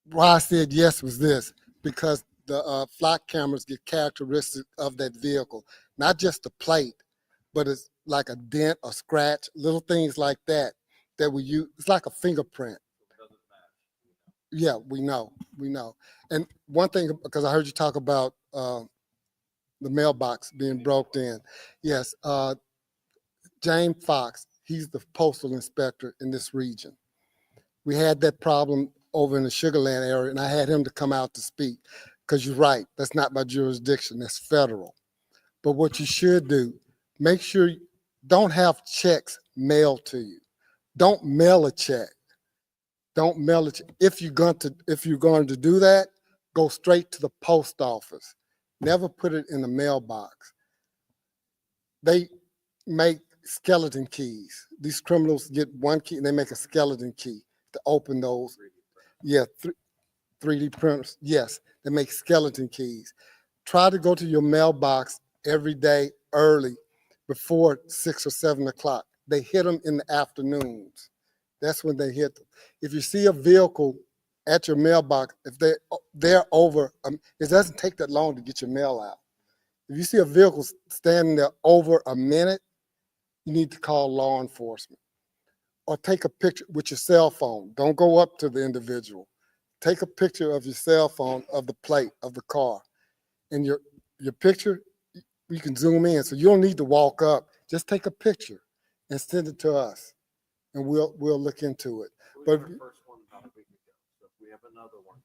Why I said yes was this, because the flock cameras get characteristics of that vehicle, not just the plate, but it's like a dent, a scratch, little things like that we use. It's like a fingerprint. Yeah, we know. And one thing, because I heard you talk about the mailbox being broke in. Yes, James Fox, he's the postal inspector in this region. We had that problem over in the Sugarland area, and I had him to come out to speak, because you're right, that's not my jurisdiction, that's federal. But what you should do, make sure you don't have checks mailed to you. Don't mail a check. Don't mail it. If you're going to do that, go straight to the post office. Never put it in the mailbox. They make skeleton keys. These criminals get one key and they make a skeleton key to open those. Yeah, 3D printers. Yes, they make skeleton keys. Try to go to your mailbox every day early before 6 or 7 o'clock. They hit them in the afternoons. That's when they hit them. If you see a vehicle at your mailbox, if they're over, it doesn't take that long to get your mail out. If you see a vehicle standing there over a minute, you need to call law enforcement. Or take a picture with your cell phone. Don't go up to the individual. Take a picture of your cell phone of the plate of the car. And your picture, you can zoom in, so you don't need to walk up. Just take a picture and send it to us, and we'll look into it. We But had our first one about a week ago, so if we have another one,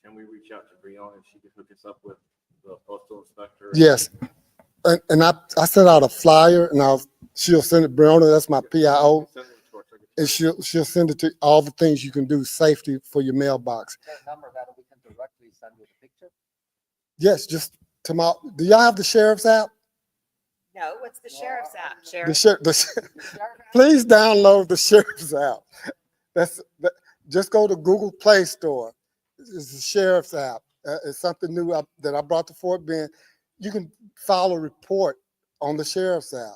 can we reach out to Brianna and she can hook us up with the postal inspector? yes, and I sent out a flyer, and she'll send it. Brianna, that's my PIO, Send it to our secretary. and she'll send it to all the things you can do safety for your mailbox. That number that we can directly send you the picture. Yes, just tomorrow. Do y'all have the sheriff's app? No, what's the sheriff's app? The Sheriff? Please download the sheriff's app. Just go to Google Play Store. It's the sheriff's app. It's something new that I brought to Fort Bend. You can file a report on the sheriff's app.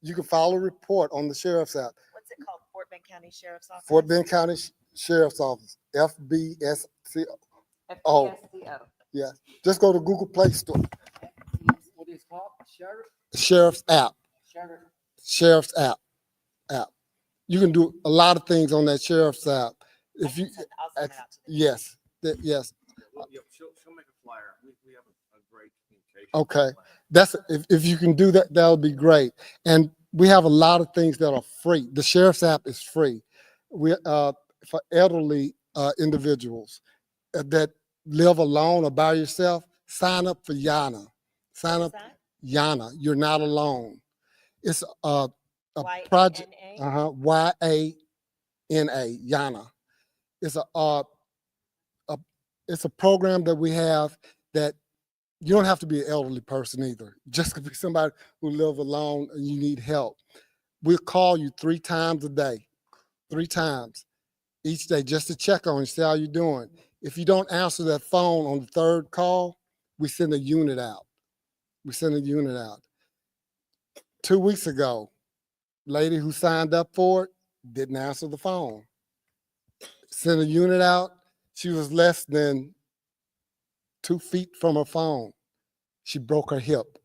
You can file a report on the sheriff's app. What's it called? Fort Bend County Sheriff's Office? Fort Bend County Sheriff's Office, FBSC. Oh. FBSCO. Yeah, just go to Google Play Store. What is it called? Sheriff's app. Sheriff. Sheriff's app. You can do a lot of things on that sheriff's app. If you, I'll send it out to them. yes, She'll make a flyer. We have a great communication. okay. That's if you can do that, that would be great. And we have a lot of things that are free. The sheriff's app is free. We for elderly individuals that live alone or by yourself, sign up for Yana. Sign up What's that? Yana. You're not alone. It's a project. YNA? YANA. Yana. It's a program that we have that you don't have to be an elderly person either. Just to be somebody who live alone and you need help. We'll call you 3 times a day, 3 times each day, just to check on you, see how you're doing. If you don't answer that phone on the third call, we send a unit out. We send a unit out. 2 weeks ago, lady who signed up for it didn't answer the phone. Sent a unit out. She was less than 2 feet from her phone. She broke her hip,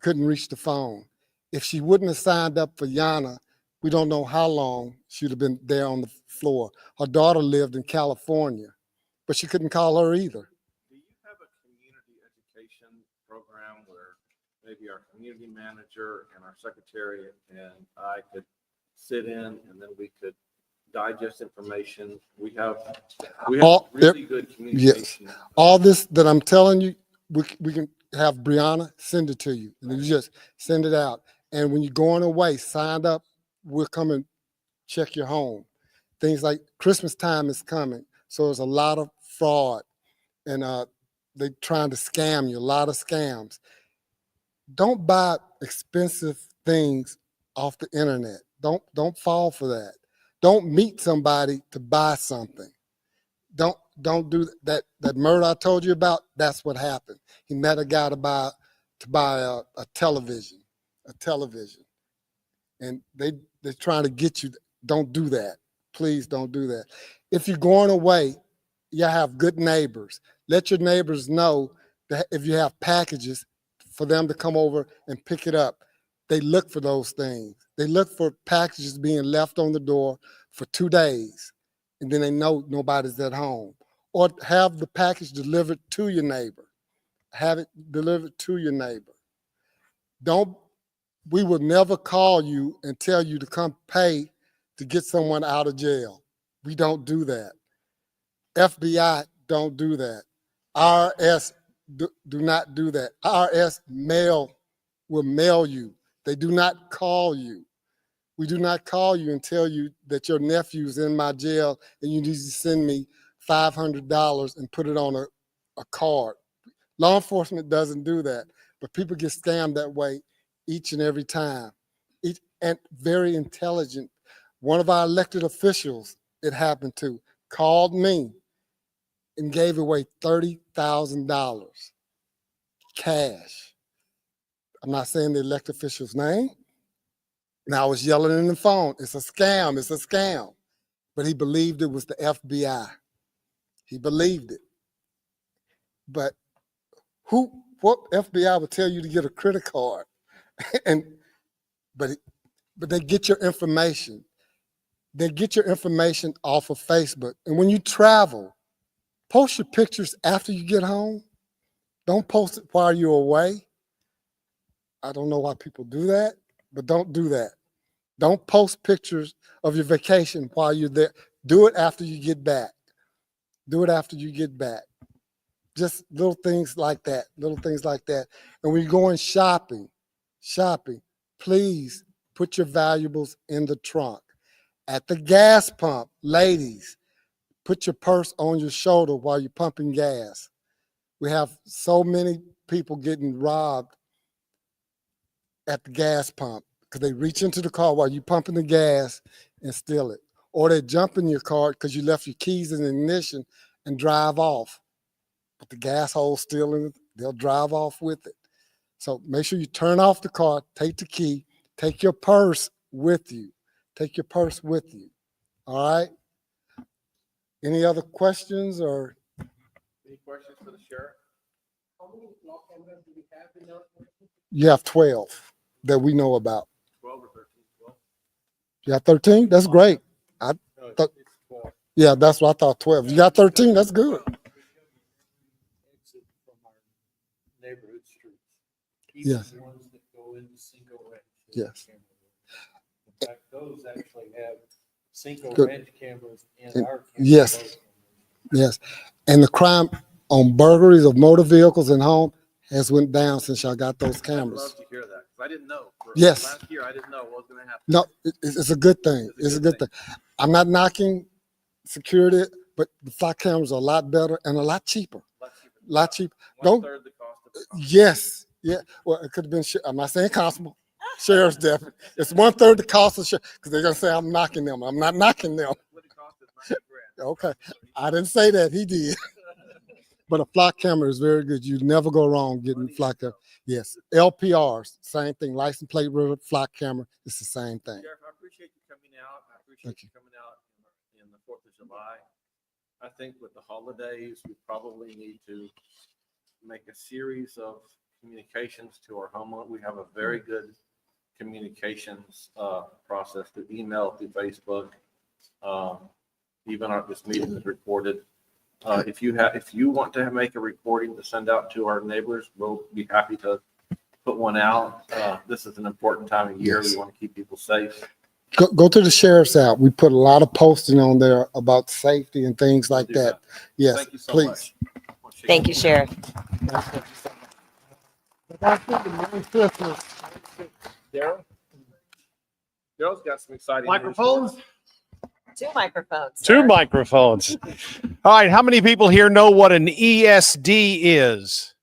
couldn't reach the phone. If she wouldn't have signed up for Yana, we don't know how long she'd have been there on the floor. Her daughter lived in California, but she couldn't call her either. Do you have a community education program where maybe our community manager and our secretary and I could sit in and then we could digest information? We have really good communication. All this that I'm telling you, we can have Brianna send it to you. And then you just send it out. And when you're going away, sign up, we'll come and check your home. Things like Christmas time is coming. So there's a lot of fraud and they're trying to scam you, a lot of scams. Don't buy expensive things off the internet. Don't fall for that. Don't meet somebody to buy something. Don't do that. That murder I told you about, that's what happened. He met a guy to buy a television. And they're trying to get you. Don't do that. Please don't do that. If you're going away, you have good neighbors. Let your neighbors know that if you have packages, for them to come over and pick it up. They look for those things. They look for packages being left on the door for 2 days, and then they know nobody's at home. Or have the package delivered to your neighbor. Have it delivered to your neighbor. We will never call you and tell you to come pay to get someone out of jail. We don't do that. FBI don't do that. IRS do not do that. IRS will mail you. They do not call you. We do not call you and tell you that your nephew's in my jail and you need to send me $500 and put it on a card. Law enforcement doesn't do that, but people get scammed that way each and every time. And very intelligent. One of our elected officials, it happened to, called me and gave away $30,000 cash. I'm not saying the elected official's name. And I was yelling in the phone, it's a scam, it's a scam. But he believed it was the FBI. He believed it. But what FBI would tell you to get a credit card? But they get your information. They get your information off of Facebook. And when you travel, post your pictures after you get home. Don't post it while you're away. I don't know why people do that, but don't do that. Don't post pictures of your vacation while you're there. Do it after you get back. Do it after you get back. Just little things like that, And when you're going shopping, please put your valuables in the trunk. At the gas pump, ladies, put your purse on your shoulder while you're pumping gas. We have so many people getting robbed at the gas pump because they reach into the car while you're pumping the gas and steal it. Or they jump in your car because you left your keys in the ignition and drive off. But the gas hole's still in it, they'll drive off with it. So make sure you turn off the car, take the key, take your purse with you. Take your purse with you. All right? Any other questions or? Any questions for the sheriff? How many block cameras do we have in our? You have 12 that we know about. 12 or 13? 12? You got 13? That's great. No, Th- it's 12. Yeah, that's what I thought, 12. You got 13? That's good. Exit from our neighborhood streets. Even Yes. the ones that go into Cinco Ranch. Yes. In fact, those actually have Cinco Good. Ranch cameras in And- our. yes. cameras. Yes. And the crime on burglaries of motor vehicles and home has went down since y'all got those I'd cameras. love to hear that, because I didn't know. Yes. Last year, I didn't know what was going to happen. No, it's a good thing. It's a good thing. I'm not knocking security, but the flock cameras are a lot better and a lot cheaper. Lot cheaper. Don't- 1/3 the cost of the cost. Yes. Yeah. Well, it could have been, I'm not saying constable, sheriff's deputy. It's 1/3 the cost of sheriff, because they're going to say I'm knocking them. I'm not knocking them. What it cost is $90,000. Okay, I didn't say that. He did. But a flock camera is very good. You never go wrong getting flock camera. Yes, LPRs, same thing. License plate reader, flock camera, it's the same thing. Sheriff, I appreciate you coming out. I appreciate Thank you coming out in the 4th of July. I think with the holidays, we probably need to make a series of communications to our homeowner. We have a very good communications process through email, through Facebook. Even this meeting is recorded. If you want to make a recording to send out to our neighbors, we'll be happy to put one out. This is an important time of year. Yes. We want to keep people safe. Go to the sheriff's app. We put a lot of posting on there about safety and things like We'll do that. Yes, Thank you so please. much. Thank you, Sheriff. Daryl's got some exciting Microphones? Two microphones. Two sir. microphones. All right. How many people here know what an ESD is?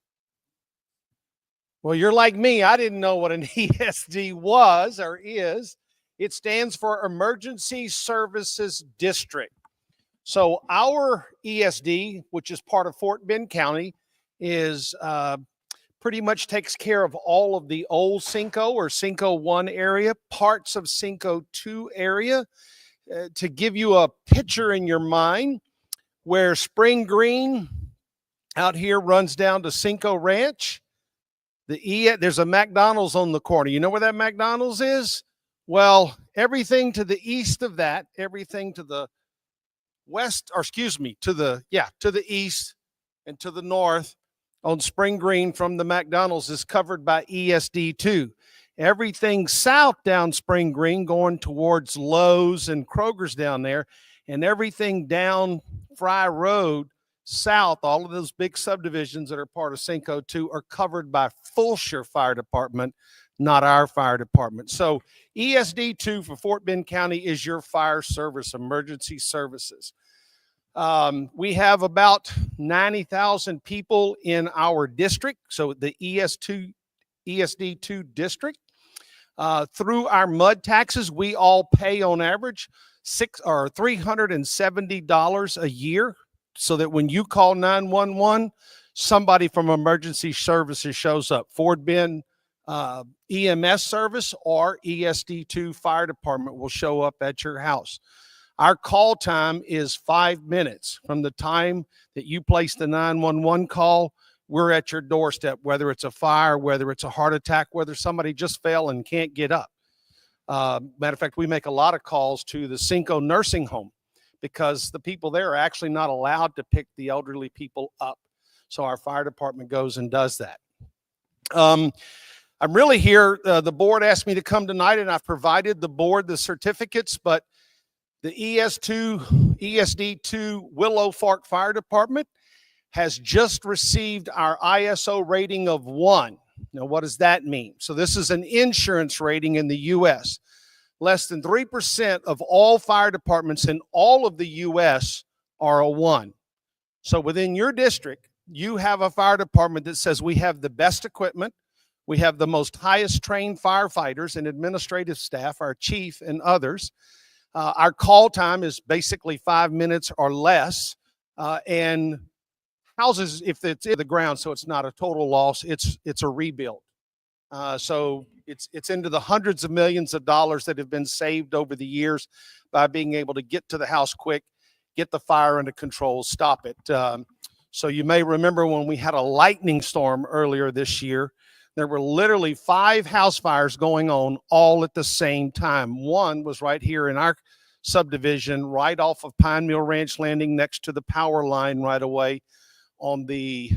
Well, you're like me. I didn't know what an ESD was or is. It stands for Emergency Services District. So our ESD, which is part of Fort Bend County, is pretty much takes care of all of the old Cinco or Cinco 1 area, parts of Cinco 2 area. To give you a picture in your mind, where Spring Green out here runs down to Cinco Ranch, there's a McDonald's on the corner. You know where that McDonald's is? Well, everything to the east of that, everything to the west, or excuse me, to the east and to the north on Spring Green from the McDonald's is covered by ESD2. Everything south down Spring Green going towards Lowe's and Kroger's down there, and everything down Fry Road south, all of those big subdivisions that are part of Cinco 2 are covered by Fulshire Fire Department, not our fire department. So ESD2 for Fort Bend County is your fire service, emergency services. We have about 90,000 people in our district, so the ESD2 district. Through our mud taxes, we all pay on average $370 a year, so that when you call 911, somebody from emergency services shows up. Fort Bend EMS service or ESD2 fire department will show up at your house. Our call time is 5 minutes from the time that you place the 911 call. We're at your doorstep, whether it's a fire, whether it's a heart attack, whether somebody just fell and can't get up. Matter of fact, we make a lot of calls to the Cinco nursing home because the people there are actually not allowed to pick the elderly people up. So our fire department goes and does that. I'm really here. The board asked me to come tonight, and I've provided the board the certificates, but the ESD2 Willow Fork Fire Department has just received our ISO rating of 1. Now, what does that mean? So this is an insurance rating in the U.S. Less than 3% of all fire departments in all of the U.S. are a 1. So within your district, you have a fire department that says we have the best equipment, we have the most highest trained firefighters and administrative staff, our chief and others. Our call time is basically 5 minutes or less, and houses, if it's in the ground, so it's not a total loss, it's a rebuild. So it's into the hundreds of millions of dollars that have been saved over the years by being able to get to the house quick, get the fire under control, stop it. So you may remember when we had a lightning storm earlier this year, there were literally 5 house fires going on all at the same time. One was right here in our subdivision, right off of Pine Mill Ranch Landing, next to the power line right away on the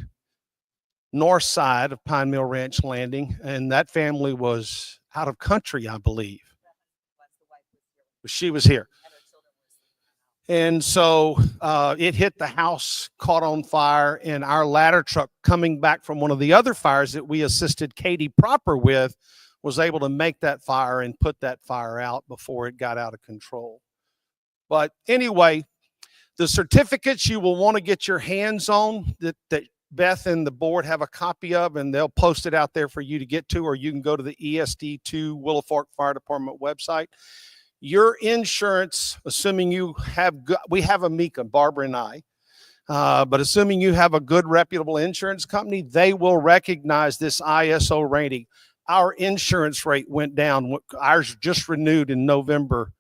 north side of Pine Mill Ranch Landing. And that family was out of country, I believe. She was here. And so it hit the house, caught on fire, and our ladder truck coming back from one of the other fires that we assisted Katie Proper with was able to make that fire and put that fire out before it got out of control. But anyway, the certificates you will want to get your hands on that Beth and the board have a copy of, and they'll post it out there for you to get to, or you can go to the ESD2 Willow Fork Fire Department website. your insurance, assuming you have, we have Amica, Barbara and I, but assuming you have a good reputable insurance company, they will recognize this ISO rating. Our insurance rate went down. Ours just renewed in November.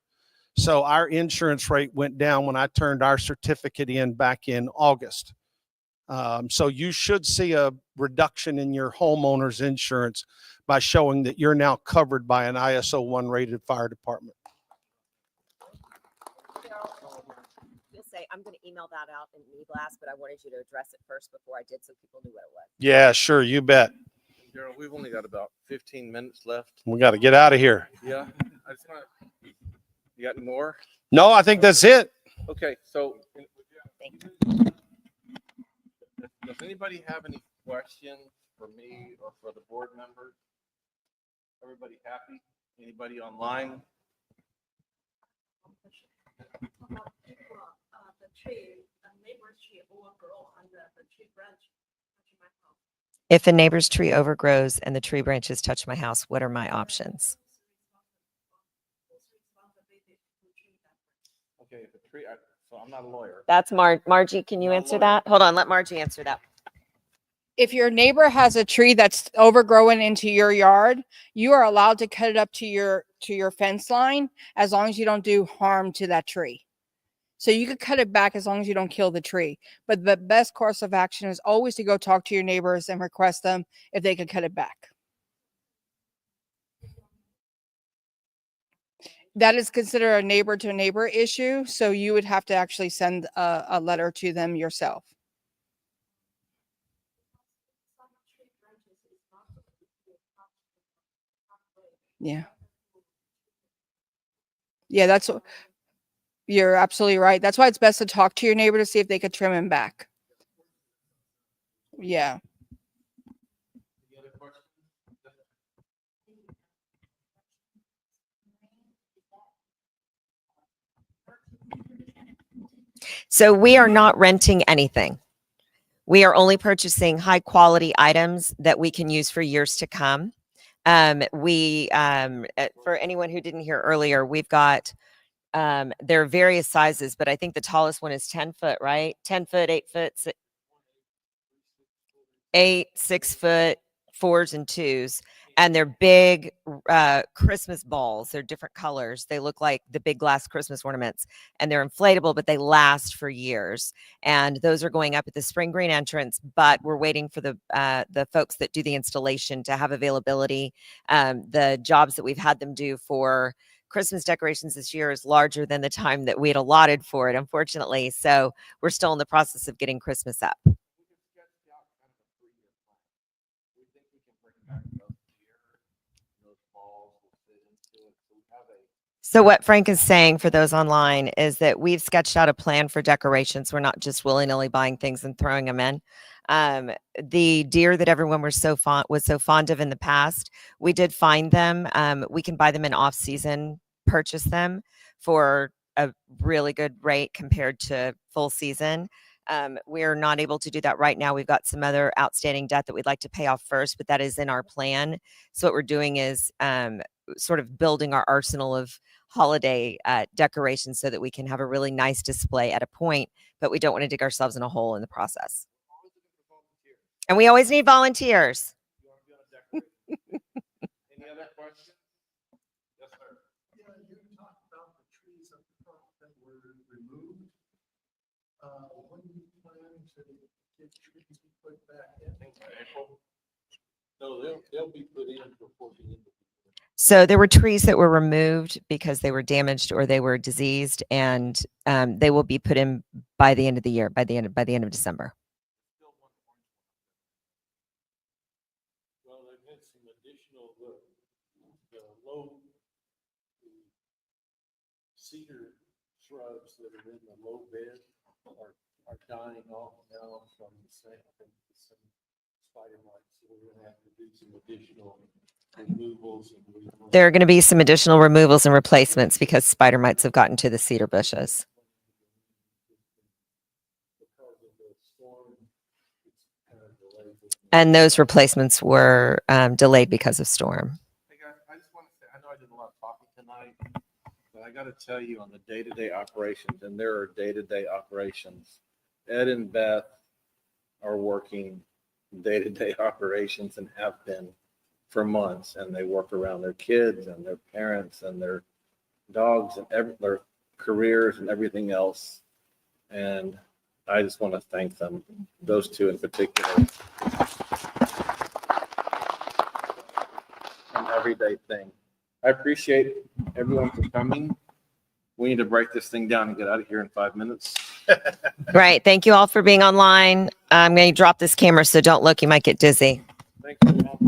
So our insurance rate went down when I turned our certificate in back in August. So you should see a reduction in your homeowner's insurance by showing that you're now covered by an ISO 1 rated fire department. You'll say, I'm going to email that out in e-blast, but I wanted you to address it first before I did so people knew what it was. Yeah, sure. You bet. Daryl, we've only got about 15 minutes left. We got to get out of here. Yeah. I just want to, you got any more? No, I think that's it. Okay. So Thank you. does anybody have any questions for me or for the board members? Everybody happy? Anybody online? The tree, the neighbor's tree overgrow on the tree branch. touching my house. If a neighbor's tree overgrows and the tree branches touch my house, what are my options? Okay. If a tree, so I'm not a lawyer. That's Margie. Can you No, answer Lord. that? Hold on. Let Margie answer that. If your neighbor has a tree that's overgrowing into your yard, you are allowed to cut it up to your fence line as long as you don't do harm to that tree. So you could cut it back as long as you don't kill the tree. But the best course of action is always to go talk to your neighbors and request them if they could cut it back. That is considered a neighbor to neighbor issue. So you would have to actually send a letter to them yourself. Yeah. Yeah, you're absolutely right. That's why it's best to talk to your neighbor to see if they could trim him back. Yeah. Any other questions? So we are not renting anything. We are only purchasing high quality items that we can use for years to come. For anyone who didn't hear earlier, we've got, there are various sizes, but I think the tallest one is 10 foot, right? 10 foot, 8 foot, 6 foot, 4s and 2s. And they're big Christmas balls. They're different colors. They look like the big glass Christmas ornaments, and they're inflatable, but they last for years. And those are going up at the Spring Green entrance, but we're waiting for the folks that do the installation to have availability. The jobs that we've had them do for Christmas decorations this year is larger than the time that we had allotted for it, unfortunately. So we're still in the process of getting Christmas up. So what Frank is saying for those online is that we've sketched out a plan for decorations. We're not just willy-nilly buying things and throwing them in. The deer that everyone was so fond of in the past, we did find them. We can buy them in off-season, purchase them for a really good rate compared to full season. We're not able to do that right now. We've got some other outstanding debt that we'd like to pay off first, but that is in our plan. So what we're doing is sort of building our arsenal of holiday decorations so that we can have a really nice display at a point, but we don't want to dig ourselves in a hole in the process. And we always need volunteers. Any other questions? Yes, sir. Yeah, you talked about the trees up front that were removed. When do you plan to get trees put back in? April. No, they'll be put in before the end of the year. So there were trees that were removed because they were damaged or they were diseased, and they will be put in by the end of the year, by the end of December. Well, they've had some additional, the low cedar shrubs that are in the low bed are dying off now from some spider mites. So we're gonna have to do some additional removals. There are going to be some additional removals and replacements because spider mites have gotten to the cedar bushes. And those replacements were delayed because of storm. Hey guys, I just want to say, I know I did a lot of talking tonight, but I got to tell you on the day-to-day operations, and there are day-to-day operations. Ed and Beth are working day-to-day operations and have been for months, and they work around their kids and their parents and their dogs and their careers and everything else. And I just want to thank them, those two in particular. An everyday thing. I appreciate everyone for coming. We need to break this thing down and get out of here in 5 minutes. Right. Thank you all for being online. I'm going to drop this camera, so don't look. You might get dizzy. Thank you all.